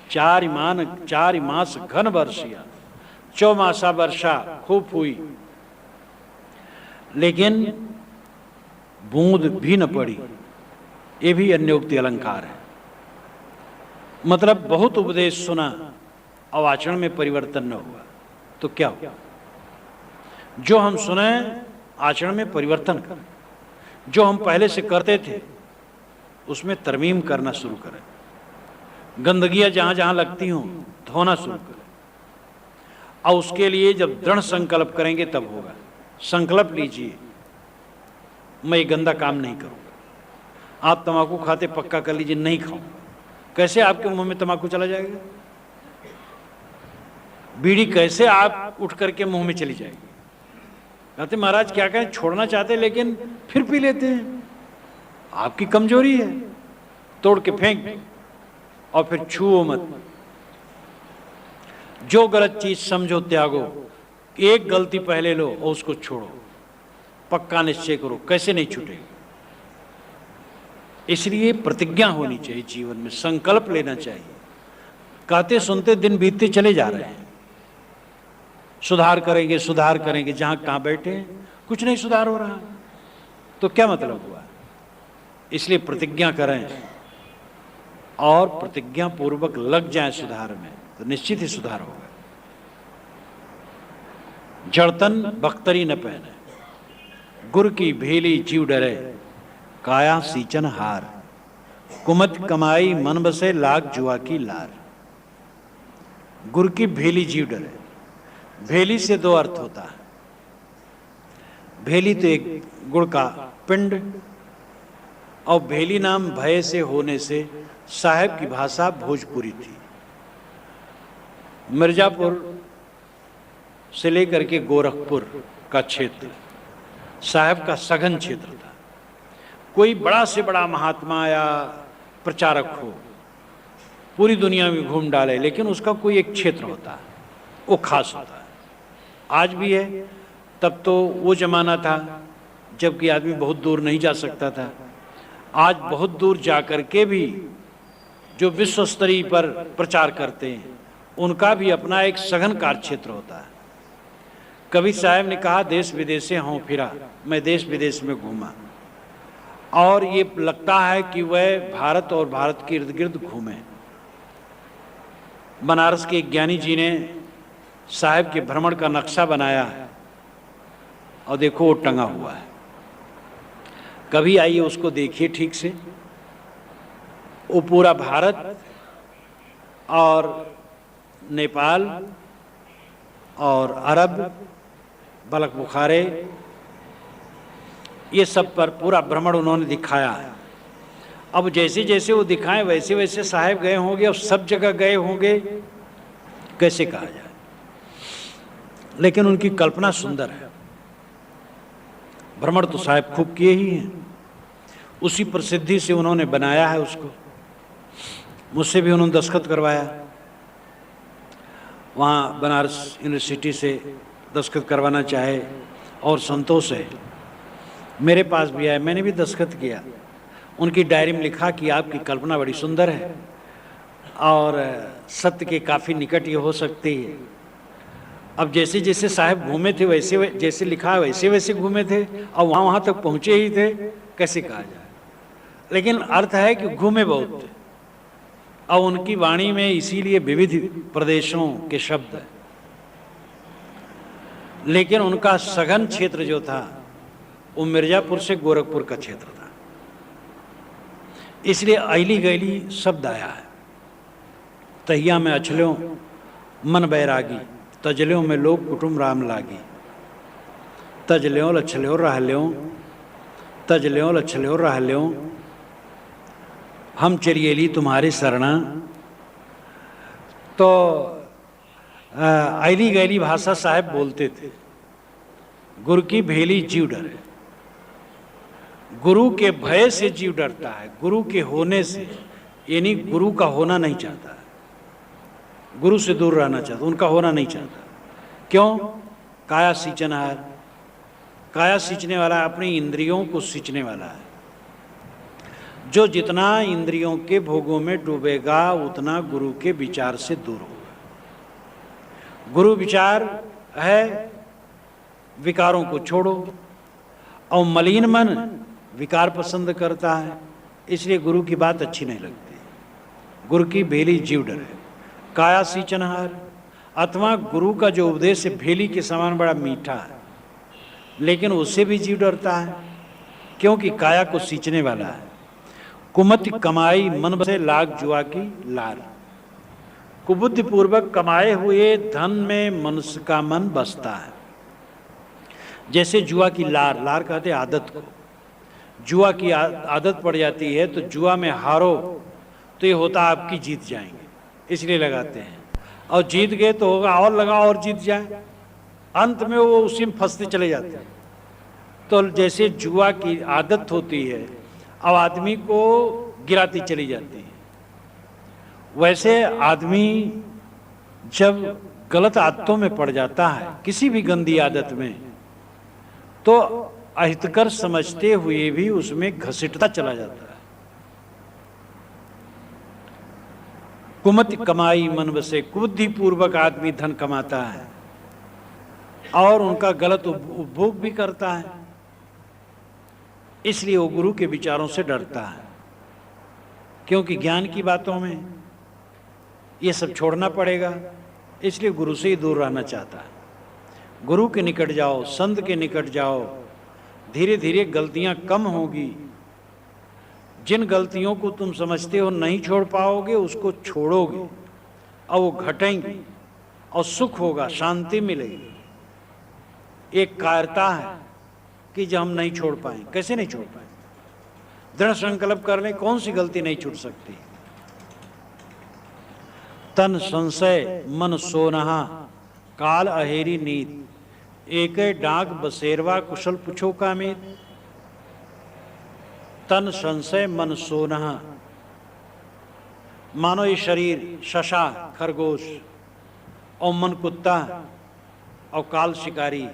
4 मास घन वर्षिया, चौमासा वर्षा खूब हुई, लेकिन बूंद भी न पड़ी। ये भी अन्योक्ति अलंकार है। मतलब बहुत उपदेश सुना और आचरण में परिवर्तन न हुआ तो क्या हुआ? जो हम सुने आचरण में परिवर्तन करें, जो हम पहले से करते थे उसमें तरमीम करना शुरू करें। गंदगियां जहां जहां लगती हों धोना शुरू करें, और उसके लिए जब दृढ़ संकल्प करेंगे तब होगा। संकल्प लीजिए, मैं ये गंदा काम नहीं करूंगा। आप तंबाकू खाते, पक्का कर लीजिए नहीं खाऊं। कैसे आपके मुंह में तंबाकू चला जाएगा? बीड़ी कैसे आप उठ करके मुंह में चली जाएगी? कहते महाराज क्या कहें, छोड़ना चाहते लेकिन फिर पी लेते हैं। आपकी कमजोरी है, तोड़ के फेंक और फिर छुओ मत। जो गलत चीज समझो त्यागो, एक गलती पहले लो और उसको छोड़ो। पक्का निश्चय करो, कैसे नहीं छूटेगी। इसलिए प्रतिज्ञा होनी चाहिए, जीवन में संकल्प लेना चाहिए। कहते सुनते दिन बीतते चले जा रहे हैं। सुधार करेंगे सुधार करेंगे, जहां कहां बैठे कुछ नहीं सुधार हो रहा, तो क्या मतलब हुआ? इसलिए प्रतिज्ञा करें और प्रतिज्ञा पूर्वक लग जाएं सुधार में, तो निश्चित ही सुधार होगा। जड़तन बख्तरी न पहने, गुर की भेली जीव डरे, काया सींचन हार, कुमत कमाई मन बसे लाग जुआ की लार। गुर की भेली जीव डरे। भेली से 2 अर्थ होता है। भेली तो एक गुड़ का पिंड, और भेली नाम भय से होने से साहेब की भाषा भोजपुरी थी। मिर्जापुर से लेकर के गोरखपुर का क्षेत्र साहेब का सघन क्षेत्र था। कोई बड़ा से बड़ा महात्मा या प्रचारक हो, पूरी दुनिया में घूम डाले, लेकिन उसका कोई एक क्षेत्र होता है, वो खास होता है। आज भी है, तब तो वो जमाना था जबकि आदमी बहुत दूर नहीं जा सकता था। आज बहुत दूर जा कर के भी जो विश्व स्तरीय पर प्रचार करते हैं, उनका भी अपना एक सघन कार्य क्षेत्र होता है। कबीर साहब ने कहा, देश विदेश से हों फिरा, मैं देश विदेश में घूमा, और ये लगता है कि वह भारत और भारत के इर्द गिर्द घूमे। बनारस के एक ज्ञानी जी ने साहब के भ्रमण का नक्शा बनाया है, और देखो वो टंगा हुआ है। कभी आइए उसको देखिए ठीक से। वो पूरा भारत और नेपाल और अरब, बलख बुखारे, ये सब पर पूरा भ्रमण उन्होंने दिखाया है। अब जैसे जैसे वो दिखाएं वैसे वैसे साहब गए होंगे, और सब जगह गए होंगे, कैसे कहा जाए। लेकिन उनकी कल्पना सुंदर है। भ्रमण तो साहब खूब किए ही हैं, उसी प्रसिद्धि से उन्होंने बनाया है उसको। मुझसे भी उन्होंने दस्तखत करवाया, वहाँ बनारस यूनिवर्सिटी से दस्तखत करवाना चाहे, और संतोष है मेरे पास भी आए, मैंने भी दस्तखत किया। उनकी डायरी में लिखा कि आपकी कल्पना बड़ी सुंदर है और सत्य के काफ़ी निकट ये हो सकती है। अब जैसे जैसे साहब घूमे थे वैसे जैसे लिखा वैसे वैसे घूमे थे, और वहाँ तक पहुँचे ही थे, कैसे कहा जाए। लेकिन अर्थ है कि घूमे बहुत थे, और उनकी वाणी में इसीलिए विविध प्रदेशों के शब्द हैं। लेकिन उनका सघन क्षेत्र जो था वो मिर्जापुर से गोरखपुर का क्षेत्र था, इसलिए अली गैली शब्द आया है। तहिया में अछल्यों मन बैरागी, तजल्यों में लोग कुटुंब राम लागी। तजल्यों लछल्यों रहल्यों, तजल्यों लछल्यों रहल्यों, हम चरियली तुम्हारी शरणा। तो अली गैली भाषा साहब बोलते थे। गुरु की भेली जीव डरे, गुरु के भय से जीव डरता है, गुरु के होने से, यानी गुरु का होना नहीं चाहता है, गुरु से दूर रहना चाहता, उनका होना नहीं चाहता। क्यों? काया सींचनहार, काया सींचने वाला अपनी इंद्रियों को सींचने वाला है। जो जितना इंद्रियों के भोगों में डूबेगा उतना गुरु के विचार से दूर होगा। गुरु विचार है विकारों को छोड़ो, और मलिन मन विकार पसंद करता है, इसलिए गुरु की बात अच्छी नहीं लगती। गुरु की भेली जीव डरे, काया सींचनहार, अथवा गुरु का जो उपदेश है भेली के समान बड़ा मीठा है, लेकिन उससे भी जीव डरता है, क्योंकि काया को सींचने वाला है। कुमति कमाई मन बसे लाग जुआ की लार, कुबुद्धि पूर्वक कमाए हुए धन में मनुष्य का मन बसता है। जैसे जुआ की लार, लार कहते हैं आदत को। जुआ की आदत पड़ जाती है तो जुआ में हारो तो ये होता आपकी जीत जाएंगे, इसलिए लगाते हैं, और जीत गए तो होगा और लगाओ और जीत जाए, अंत में वो उसी में फंसते चले जाते हैं। तो जैसे जुआ की आदत होती है, अब आदमी को गिराती चली जाती है, वैसे आदमी जब गलत आदतों में पड़ जाता है, किसी भी गंदी आदत में, तो अहितकर समझते हुए भी उसमें घसीटता चला जाता है। कुमति कमाई मन बसे, कुबुद्धि पूर्वक आदमी धन कमाता है और उनका गलत उपभोग भी करता है, इसलिए वो गुरु के विचारों से डरता है। क्योंकि ज्ञान की बातों में ये सब छोड़ना पड़ेगा, इसलिए गुरु से ही दूर रहना चाहता है। गुरु के निकट जाओ, संत के निकट जाओ, धीरे धीरे गलतियां कम होगी। जिन गलतियों को तुम समझते हो नहीं छोड़ पाओगे, उसको छोड़ोगे और वो घटेंगी और सुख होगा, शांति मिलेगी। एक कायरता है कि जो हम नहीं छोड़ पाए, कैसे नहीं छोड़ पाए? दृढ़ संकल्प कर ले, कौन सी गलती नहीं छूट सकती। तन संशय मन सोनहा, काल अहेरी नीत, एक डाक बसेरवा कुशल पुछो का मीत। तन संशय मन सोनहा, मानो ये शरीर शशा खरगोश और मन कुत्ता और काल शिकारी।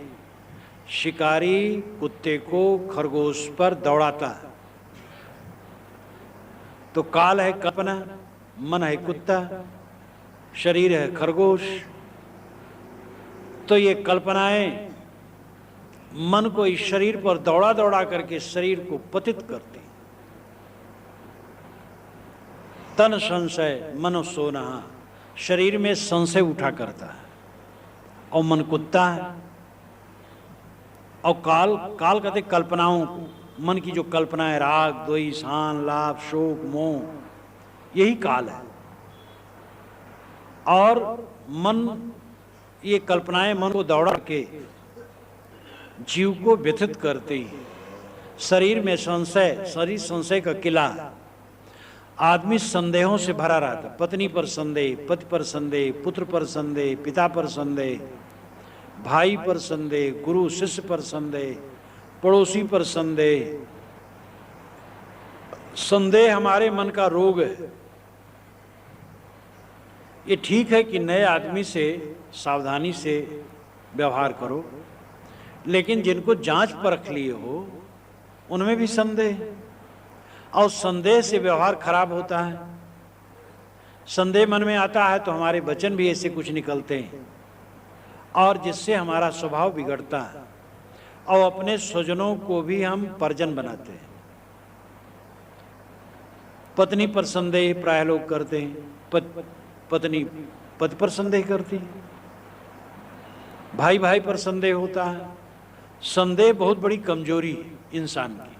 शिकारी कुत्ते को खरगोश पर दौड़ाता है, तो काल है कल्पना, मन है कुत्ता, शरीर है खरगोश। तो ये कल्पनाएं मन को इस शरीर पर दौड़ा दौड़ा करके शरीर को पतित करती। तन संशय मनो सोना, शरीर में संशय उठा करता है और मन कुत्ता है। और काल, काल कहते कल्पनाओं को, मन की जो कल्पना है, राग द्वेष सान लाभ शोक मोह, यही काल है। और मन, ये कल्पनाएं मन को दौड़ा के जीव को व्यथित करती। शरीर में संशय, शरीर संशय का किला। आदमी संदेहों से भरा रहता, पत्नी पर संदेह, पति पर संदेह, पुत्र पर संदेह, पिता पर संदेह, भाई पर संदेह, गुरु शिष्य पर संदेह, पड़ोसी पर संदेह। संदेह हमारे मन का रोग है। ये ठीक है कि नए आदमी से सावधानी से व्यवहार करो, लेकिन जिनको जांच परख लिए हो उनमें भी संदेह, और संदेह से व्यवहार खराब होता है। संदेह मन में आता है तो हमारे वचन भी ऐसे कुछ निकलते हैं, और जिससे हमारा स्वभाव बिगड़ता है, और अपने स्वजनों को भी हम परिजन बनाते हैं। पत्नी पर संदेह प्राय लोग करते हैं, पत्नी पति पर संदेह करती है, भाई भाई पर संदेह होता है। संदेह बहुत बड़ी कमजोरी है इंसान की।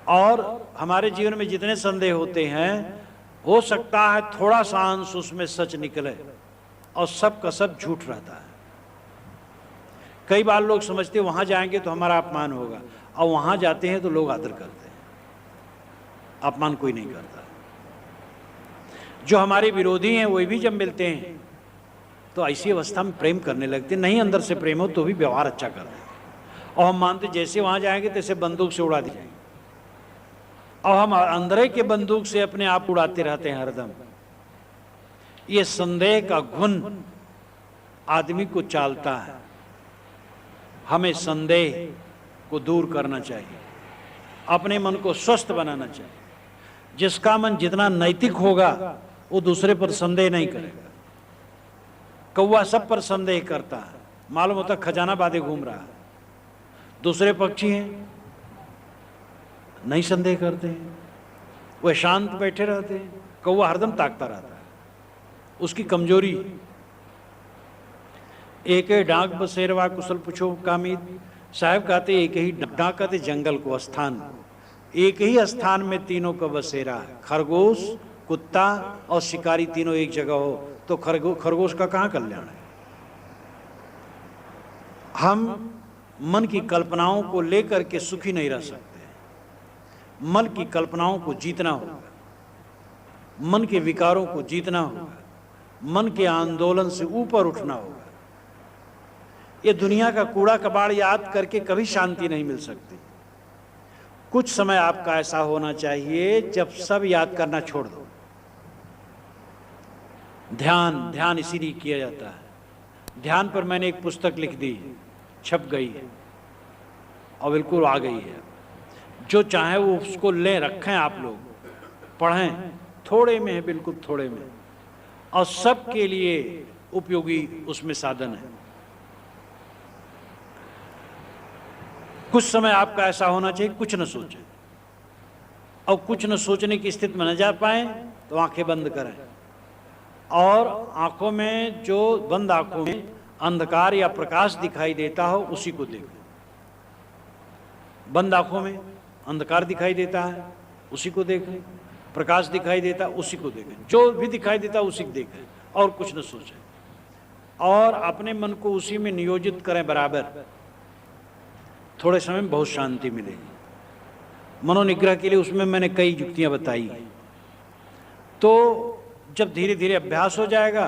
और हमारे जीवन में जितने संदेह होते हैं, हो सकता है थोड़ा सा अंश उसमें सच निकले और सब का सब झूठ रहता है। कई बार लोग समझते हैं वहां जाएंगे तो हमारा अपमान होगा, और वहां जाते हैं तो लोग आदर करते हैं, अपमान कोई नहीं करता। जो हमारे विरोधी हैं वही भी जब मिलते हैं तो ऐसी अवस्था में प्रेम करने लगते, नहीं अंदर से प्रेम हो तो भी व्यवहार अच्छा कर रहे हैं। और हम मानते जैसे वहां जाएंगे तैसे बंदूक से उड़ा दी जाएंगे, और हम अंदर के बंदूक से अपने आप उड़ाते रहते हैं हरदम। ये संदेह का घुन आदमी को चालता है। हमें संदेह को दूर करना चाहिए, अपने मन को स्वस्थ बनाना चाहिए। जिसका मन जितना नैतिक होगा वो दूसरे पर संदेह नहीं करेगा। कौवा सब पर संदेह करता है, मालूम होता खजाना बांधे घूम रहा है। दूसरे पक्षी हैं नहीं संदेह करते हैं, वह शांत बैठे रहते हैं। कौवा हरदम ताकता रहता है, उसकी कमजोरी। एक ही डाक बसेरवा कुशल पूछो कामिद, साहब कहते एक ही डाक कहते जंगल को, स्थान को। एक ही स्थान में तीनों का बसेरा है। खरगोश, कुत्ता और शिकारी तीनों एक जगह हो तो खरगोश का कहाँ कल्याण है। हम मन की कल्पनाओं को लेकर के सुखी नहीं रह सकते। मन की कल्पनाओं को जीतना होगा, मन के विकारों को जीतना होगा, मन के आंदोलन से ऊपर उठना होगा। ये दुनिया का कूड़ा कबाड़ याद करके कभी शांति नहीं मिल सकती। कुछ समय आपका ऐसा होना चाहिए जब सब याद करना छोड़ दो। ध्यान, ध्यान इसीलिए किया जाता है। ध्यान पर मैंने एक पुस्तक लिख दी, छप गई है और बिल्कुल आ गई है। जो चाहे वो उसको ले रखें, आप लोग पढ़ें। थोड़े में है, बिल्कुल थोड़े में, और सबके लिए उपयोगी उसमें साधन है। कुछ समय आपका ऐसा होना चाहिए कुछ न सोचें, और कुछ न सोचने की स्थिति में न जा पाए तो आंखें बंद करें, और आंखों में जो बंद आंखों में अंधकार या प्रकाश दिखाई देता हो उसी को देखें। बंद आंखों में अंधकार दिखाई देता है उसी को देखें, प्रकाश दिखाई देता उसी को देखें, जो भी दिखाई देता उसी को देखें, और कुछ न सोचें, और अपने मन को उसी में नियोजित करें बराबर। थोड़े समय में बहुत शांति मिलेगी। मनोनिग्रह के लिए उसमें मैंने कई युक्तियां बताई। तो जब धीरे धीरे अभ्यास हो जाएगा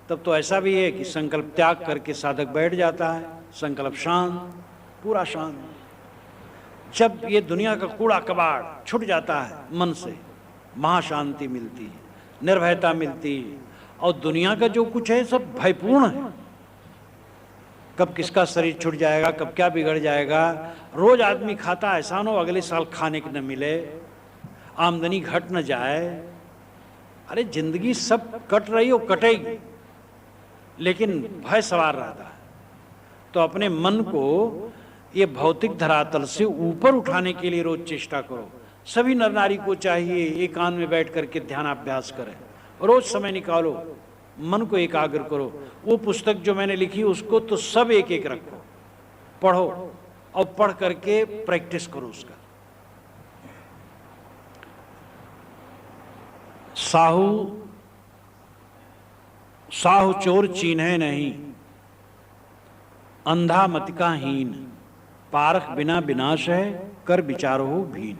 तब तो ऐसा भी है कि संकल्प त्याग करके साधक बैठ जाता है, संकल्प शांत, पूरा शांत। जब ये दुनिया का कूड़ा कबाड़ छूट जाता है मन से, महाशांति मिलती है, निर्भयता मिलती है। और दुनिया का जो कुछ है सब भयपूर्ण है। कब किसका शरीर छूट जाएगा, कब क्या बिगड़ जाएगा। रोज आदमी खाता, ऐसा न हो अगले साल खाने को न मिले, आमदनी घट न जाए। अरे जिंदगी सब कट रही हो, कटेगी, लेकिन भय सवार रहता है। तो अपने मन को ये भौतिक धरातल से ऊपर उठाने के लिए रोज चेष्टा करो। सभी नर नारी को चाहिए एकांत में बैठ करके ध्यानाभ्यास करें, रोज समय निकालो, मन को एकाग्र करो। वो पुस्तक जो मैंने लिखी उसको तो सब एक एक रखो, पढ़ो और पढ़ करके प्रैक्टिस करो उसका। साहू चोर चीन्हे नहीं, अंधा मति का हीन, पारख बिना विनाश है, कर विचारो भीन।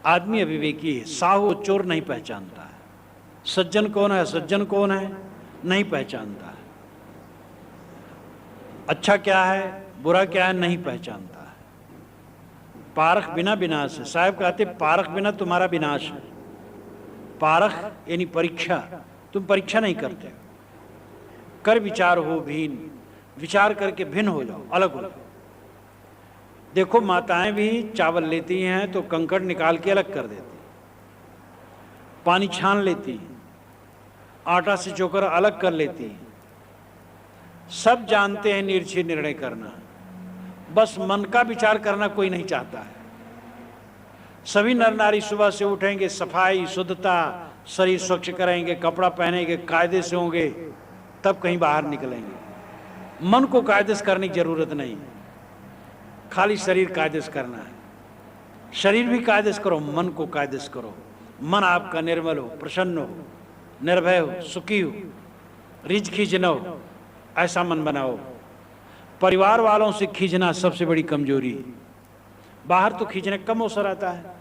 आदमी अविवेकी है, साहू चोर नहीं पहचानता है, सज्जन कौन है सज्जन कौन है नहीं पहचानता है, अच्छा क्या है बुरा क्या है नहीं पहचानता है। पारख बिना विनाश है, साहब कहते पारख बिना तुम्हारा विनाश है। पारख यानी परीक्षा, तुम परीक्षा नहीं करते। कर विचार हो भीन, विचार करके भिन्न हो जाओ, अलग हो जाओ। देखो माताएं भी चावल लेती हैं तो कंकड़ निकाल के अलग कर देती, पानी छान लेती, आटा से चोकर अलग कर लेती। सब जानते हैं निर्णय निर्णय करना, बस मन का विचार करना कोई नहीं चाहता है। सभी नर नारी सुबह से उठेंगे, सफाई शुद्धता, शरीर स्वच्छ करेंगे, कपड़ा पहनेंगे, कायदे से होंगे, तब कहीं बाहर निकलेंगे। मन को कायदे से करने की जरूरत नहीं, खाली शरीर कायदे से करना है। शरीर भी कायदे से करो, मन को कायदे से करो। मन आपका निर्मल हो, प्रसन्न हो, निर्भय हो, सुखी हो, रिझ खींच न हो, ऐसा मन बनाओ। परिवार वालों से खींचना सबसे बड़ी कमजोरी है। बाहर तो खींचने कम अवसर आता है,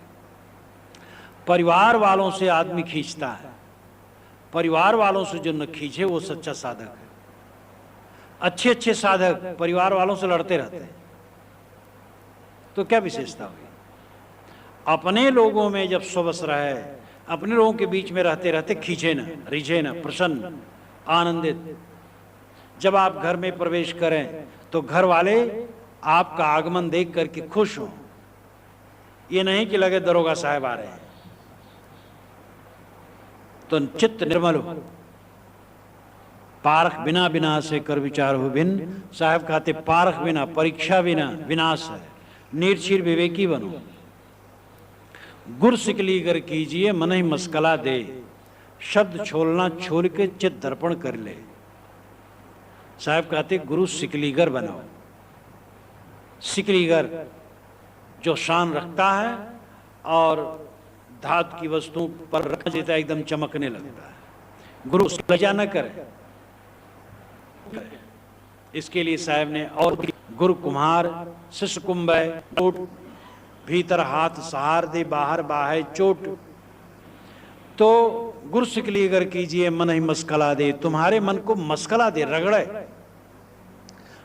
परिवार वालों से आदमी खींचता है। परिवार वालों से जो न खींचे वो सच्चा साधक है। अच्छे अच्छे साधक परिवार वालों से लड़ते रहते हैं, तो क्या विशेषता हुई। अपने लोगों में जब स्वबस रहे, अपने लोगों के बीच में रहते रहते खींचे ना, रिझे ना, प्रसन्न आनंदित। जब आप घर में प्रवेश करें तो घर वाले आपका आगमन देख करके खुश हों, ये नहीं कि लगे दरोगा साहब आ रहे हैं। तो चित्त निर्मल हो। पारख बिना विनाश से कर विचार हो भिन्न। साहब कहते पारख बिना, परीक्षा बिना विनाश है। निर्चीर विवेकी बनो, गुर सिकलीगर कीजिए मन ही मस्कला दे, शब्द छोलना छोल के चित्त दर्पण कर ले। साहब कहते गुरु सिकलीगर बनाओ। सिकलीगर जो शान रखता है और धातु की वस्तुओं पर रख देता है, एकदम चमकने लगता है। गुरु लजा न करे, इसके लिए साहब ने और गुरु कुम्हार शिष्य कुंभय चोट, भीतर हाथ सहार दे बाहर बाहे चोट। तो गुरु सिकलीगर कीजिए मन ही मस्कला दे, तुम्हारे मन को मस्कला दे, रगड़े।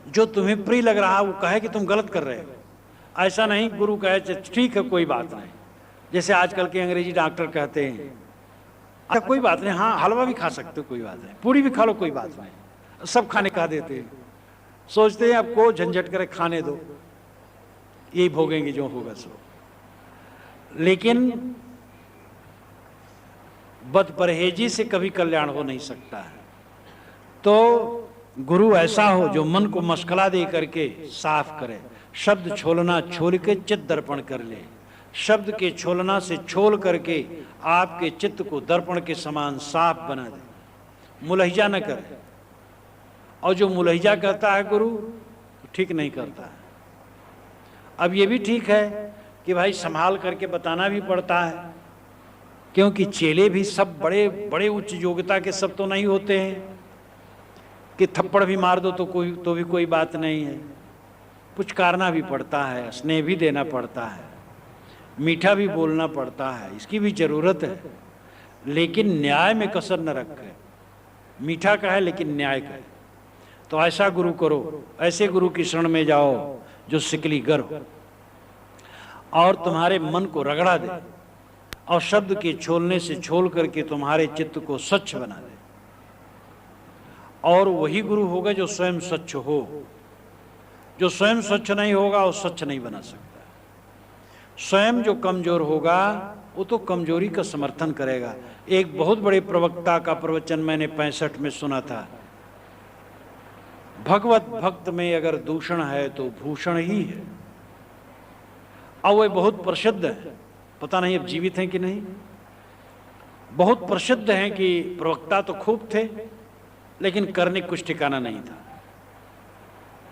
जो तुम्हें प्रिय लग रहा वो कहे कि तुम गलत कर रहे हो, ऐसा नहीं। गुरु कहे ठीक है कोई बात नहीं, जैसे आजकल के अंग्रेजी डॉक्टर कहते हैं अच्छा कोई बात नहीं, हाँ हलवा भी खा सकते हो कोई बात नहीं, पूरी भी खा लो कोई बात नहीं, सब खाने कहा देते हैं। सोचते हैं आपको झंझट करे, खाने दो, यही भोगेंगे जो होगा सो। लेकिन बद परहेजी से कभी कल्याण हो नहीं सकता है। तो गुरु ऐसा हो जो मन को मशगला दे करके साफ करे। शब्द छोलना छोल के चित्त दर्पण कर ले। शब्द के छोलना से छोल करके आपके चित्त को दर्पण के समान साफ बना दे, मुलहिजा न करे। और जो मुलहिजा करता है गुरु ठीक नहीं करता है। अब ये भी ठीक है कि भाई संभाल करके बताना भी पड़ता है, क्योंकि चेले भी सब बड़े बड़े उच्च योग्यता के सब तो नहीं होते हैं कि थप्पड़ भी मार दो तो भी कोई बात नहीं है। पुचकारना भी पड़ता है, स्नेह भी देना पड़ता है, मीठा भी बोलना पड़ता है, इसकी भी जरूरत है। लेकिन न्याय में कसर न रखे, मीठा कहे लेकिन न्याय कहे। तो ऐसा गुरु करो, ऐसे गुरु की शरण में जाओ जो सिकलीगर हो और तुम्हारे मन को रगड़ा दे और शब्द के छोलने से छोल करके तुम्हारे चित्त को स्वच्छ बना दे। और वही गुरु होगा जो स्वयं स्वच्छ हो। जो स्वयं स्वच्छ नहीं होगा वो स्वच्छ नहीं बना सकता। स्वयं जो कमजोर होगा वो तो कमजोरी का समर्थन करेगा। एक बहुत बड़े प्रवक्ता का प्रवचन मैंने 65 में सुना था, भगवत भक्त में अगर दूषण है तो भूषण ही है। और वह बहुत प्रसिद्ध है, पता नहीं अब जीवित हैं कि नहीं। बहुत प्रसिद्ध हैं कि प्रवक्ता तो खूब थे लेकिन करने कुछ ठिकाना नहीं था।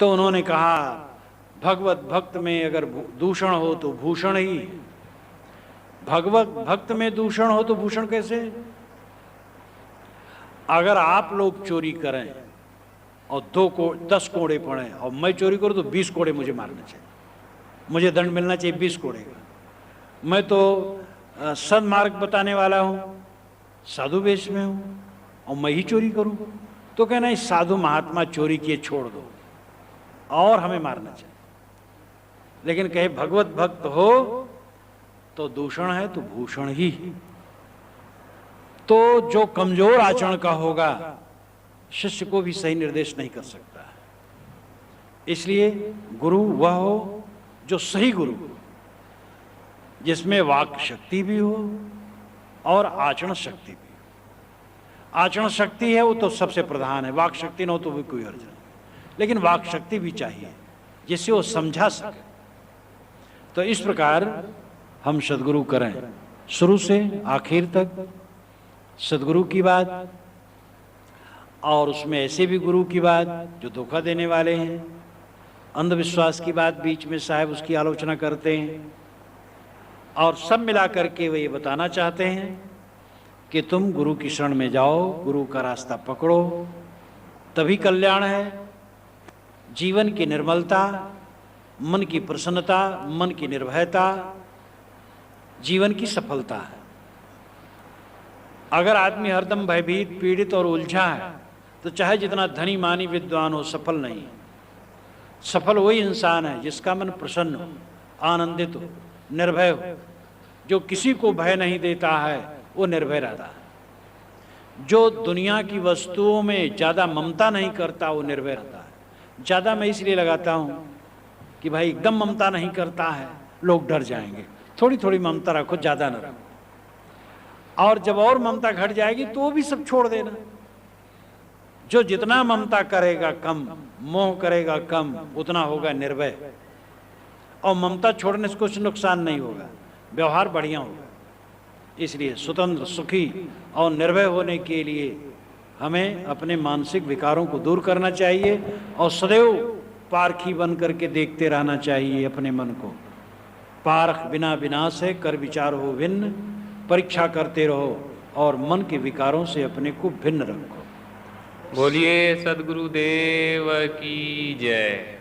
तो उन्होंने कहा भगवत भक्त में अगर दूषण हो तो भूषण ही है। भगवत भक्त में दूषण हो तो भूषण कैसे? अगर आप लोग चोरी करें और 10 कोड़े पड़े और मैं चोरी करूं तो 20 कोड़े मुझे मारना चाहिए, मुझे दंड मिलना चाहिए 20 कोड़े का। मैं तो सन्मार्ग बताने वाला हूं, साधु वेश में हूं और मैं ही चोरी करूं तो कहना इस साधु महात्मा चोरी किए छोड़ दो और हमें मारना चाहिए। लेकिन कहे भगवत भक्त हो तो दूषण है तो भूषण ही। तो जो कमजोर आचरण का होगा शिष्य को भी सही निर्देश नहीं कर सकता। इसलिए गुरु वह हो जो सही गुरु, जिसमें वाक शक्ति भी हो और आचरण शक्ति भी हो। आचरण शक्ति है वो तो सबसे प्रधान है, वाक शक्ति न हो तो भी कोई अर्थ नहीं, लेकिन वाक शक्ति भी चाहिए जिससे वो समझा सके। तो इस प्रकार हम सदगुरु करें, शुरू से आखिर तक सदगुरु की बात, और उसमें ऐसे भी गुरु की बात जो धोखा देने वाले हैं, अंधविश्वास की बात बीच में साहब उसकी आलोचना करते हैं, और सब मिला करके वे ये बताना चाहते हैं कि तुम गुरु की शरण में जाओ, गुरु का रास्ता पकड़ो, तभी कल्याण है। जीवन की निर्मलता, मन की प्रसन्नता, मन की निर्भयता जीवन की सफलता है। अगर आदमी हरदम भयभीत, पीड़ित और उलझा है तो चाहे जितना धनी मानी विद्वान हो, सफल नहीं। सफल वही इंसान है जिसका मन प्रसन्न हो, आनंदित हो, निर्भय हो। जो किसी को भय नहीं देता है वो निर्भय रहता है। जो दुनिया की वस्तुओं में ज़्यादा ममता नहीं करता वो निर्भय रहता है। ज़्यादा मैं इसलिए लगाता हूँ कि भाई एकदम ममता नहीं करता है, लोग डर जाएंगे। थोड़ी थोड़ी ममता रखो, ज़्यादा न रखो। और जब और ममता घट जाएगी तो वो भी सब छोड़ देना। जो जितना ममता करेगा कम, मोह करेगा कम, उतना होगा निर्भय। और ममता छोड़ने से कुछ नुकसान नहीं होगा, व्यवहार बढ़िया होगा। इसलिए स्वतंत्र, सुखी और निर्भय होने के लिए हमें अपने मानसिक विकारों को दूर करना चाहिए और सदैव पारखी बन करके देखते रहना चाहिए अपने मन को। पारख बिना विनाश है, कर विचार हो भिन्न, परीक्षा करते रहो और मन के विकारों से अपने को भिन्न रखो। बोलिए सद्गुरुदेव की जय।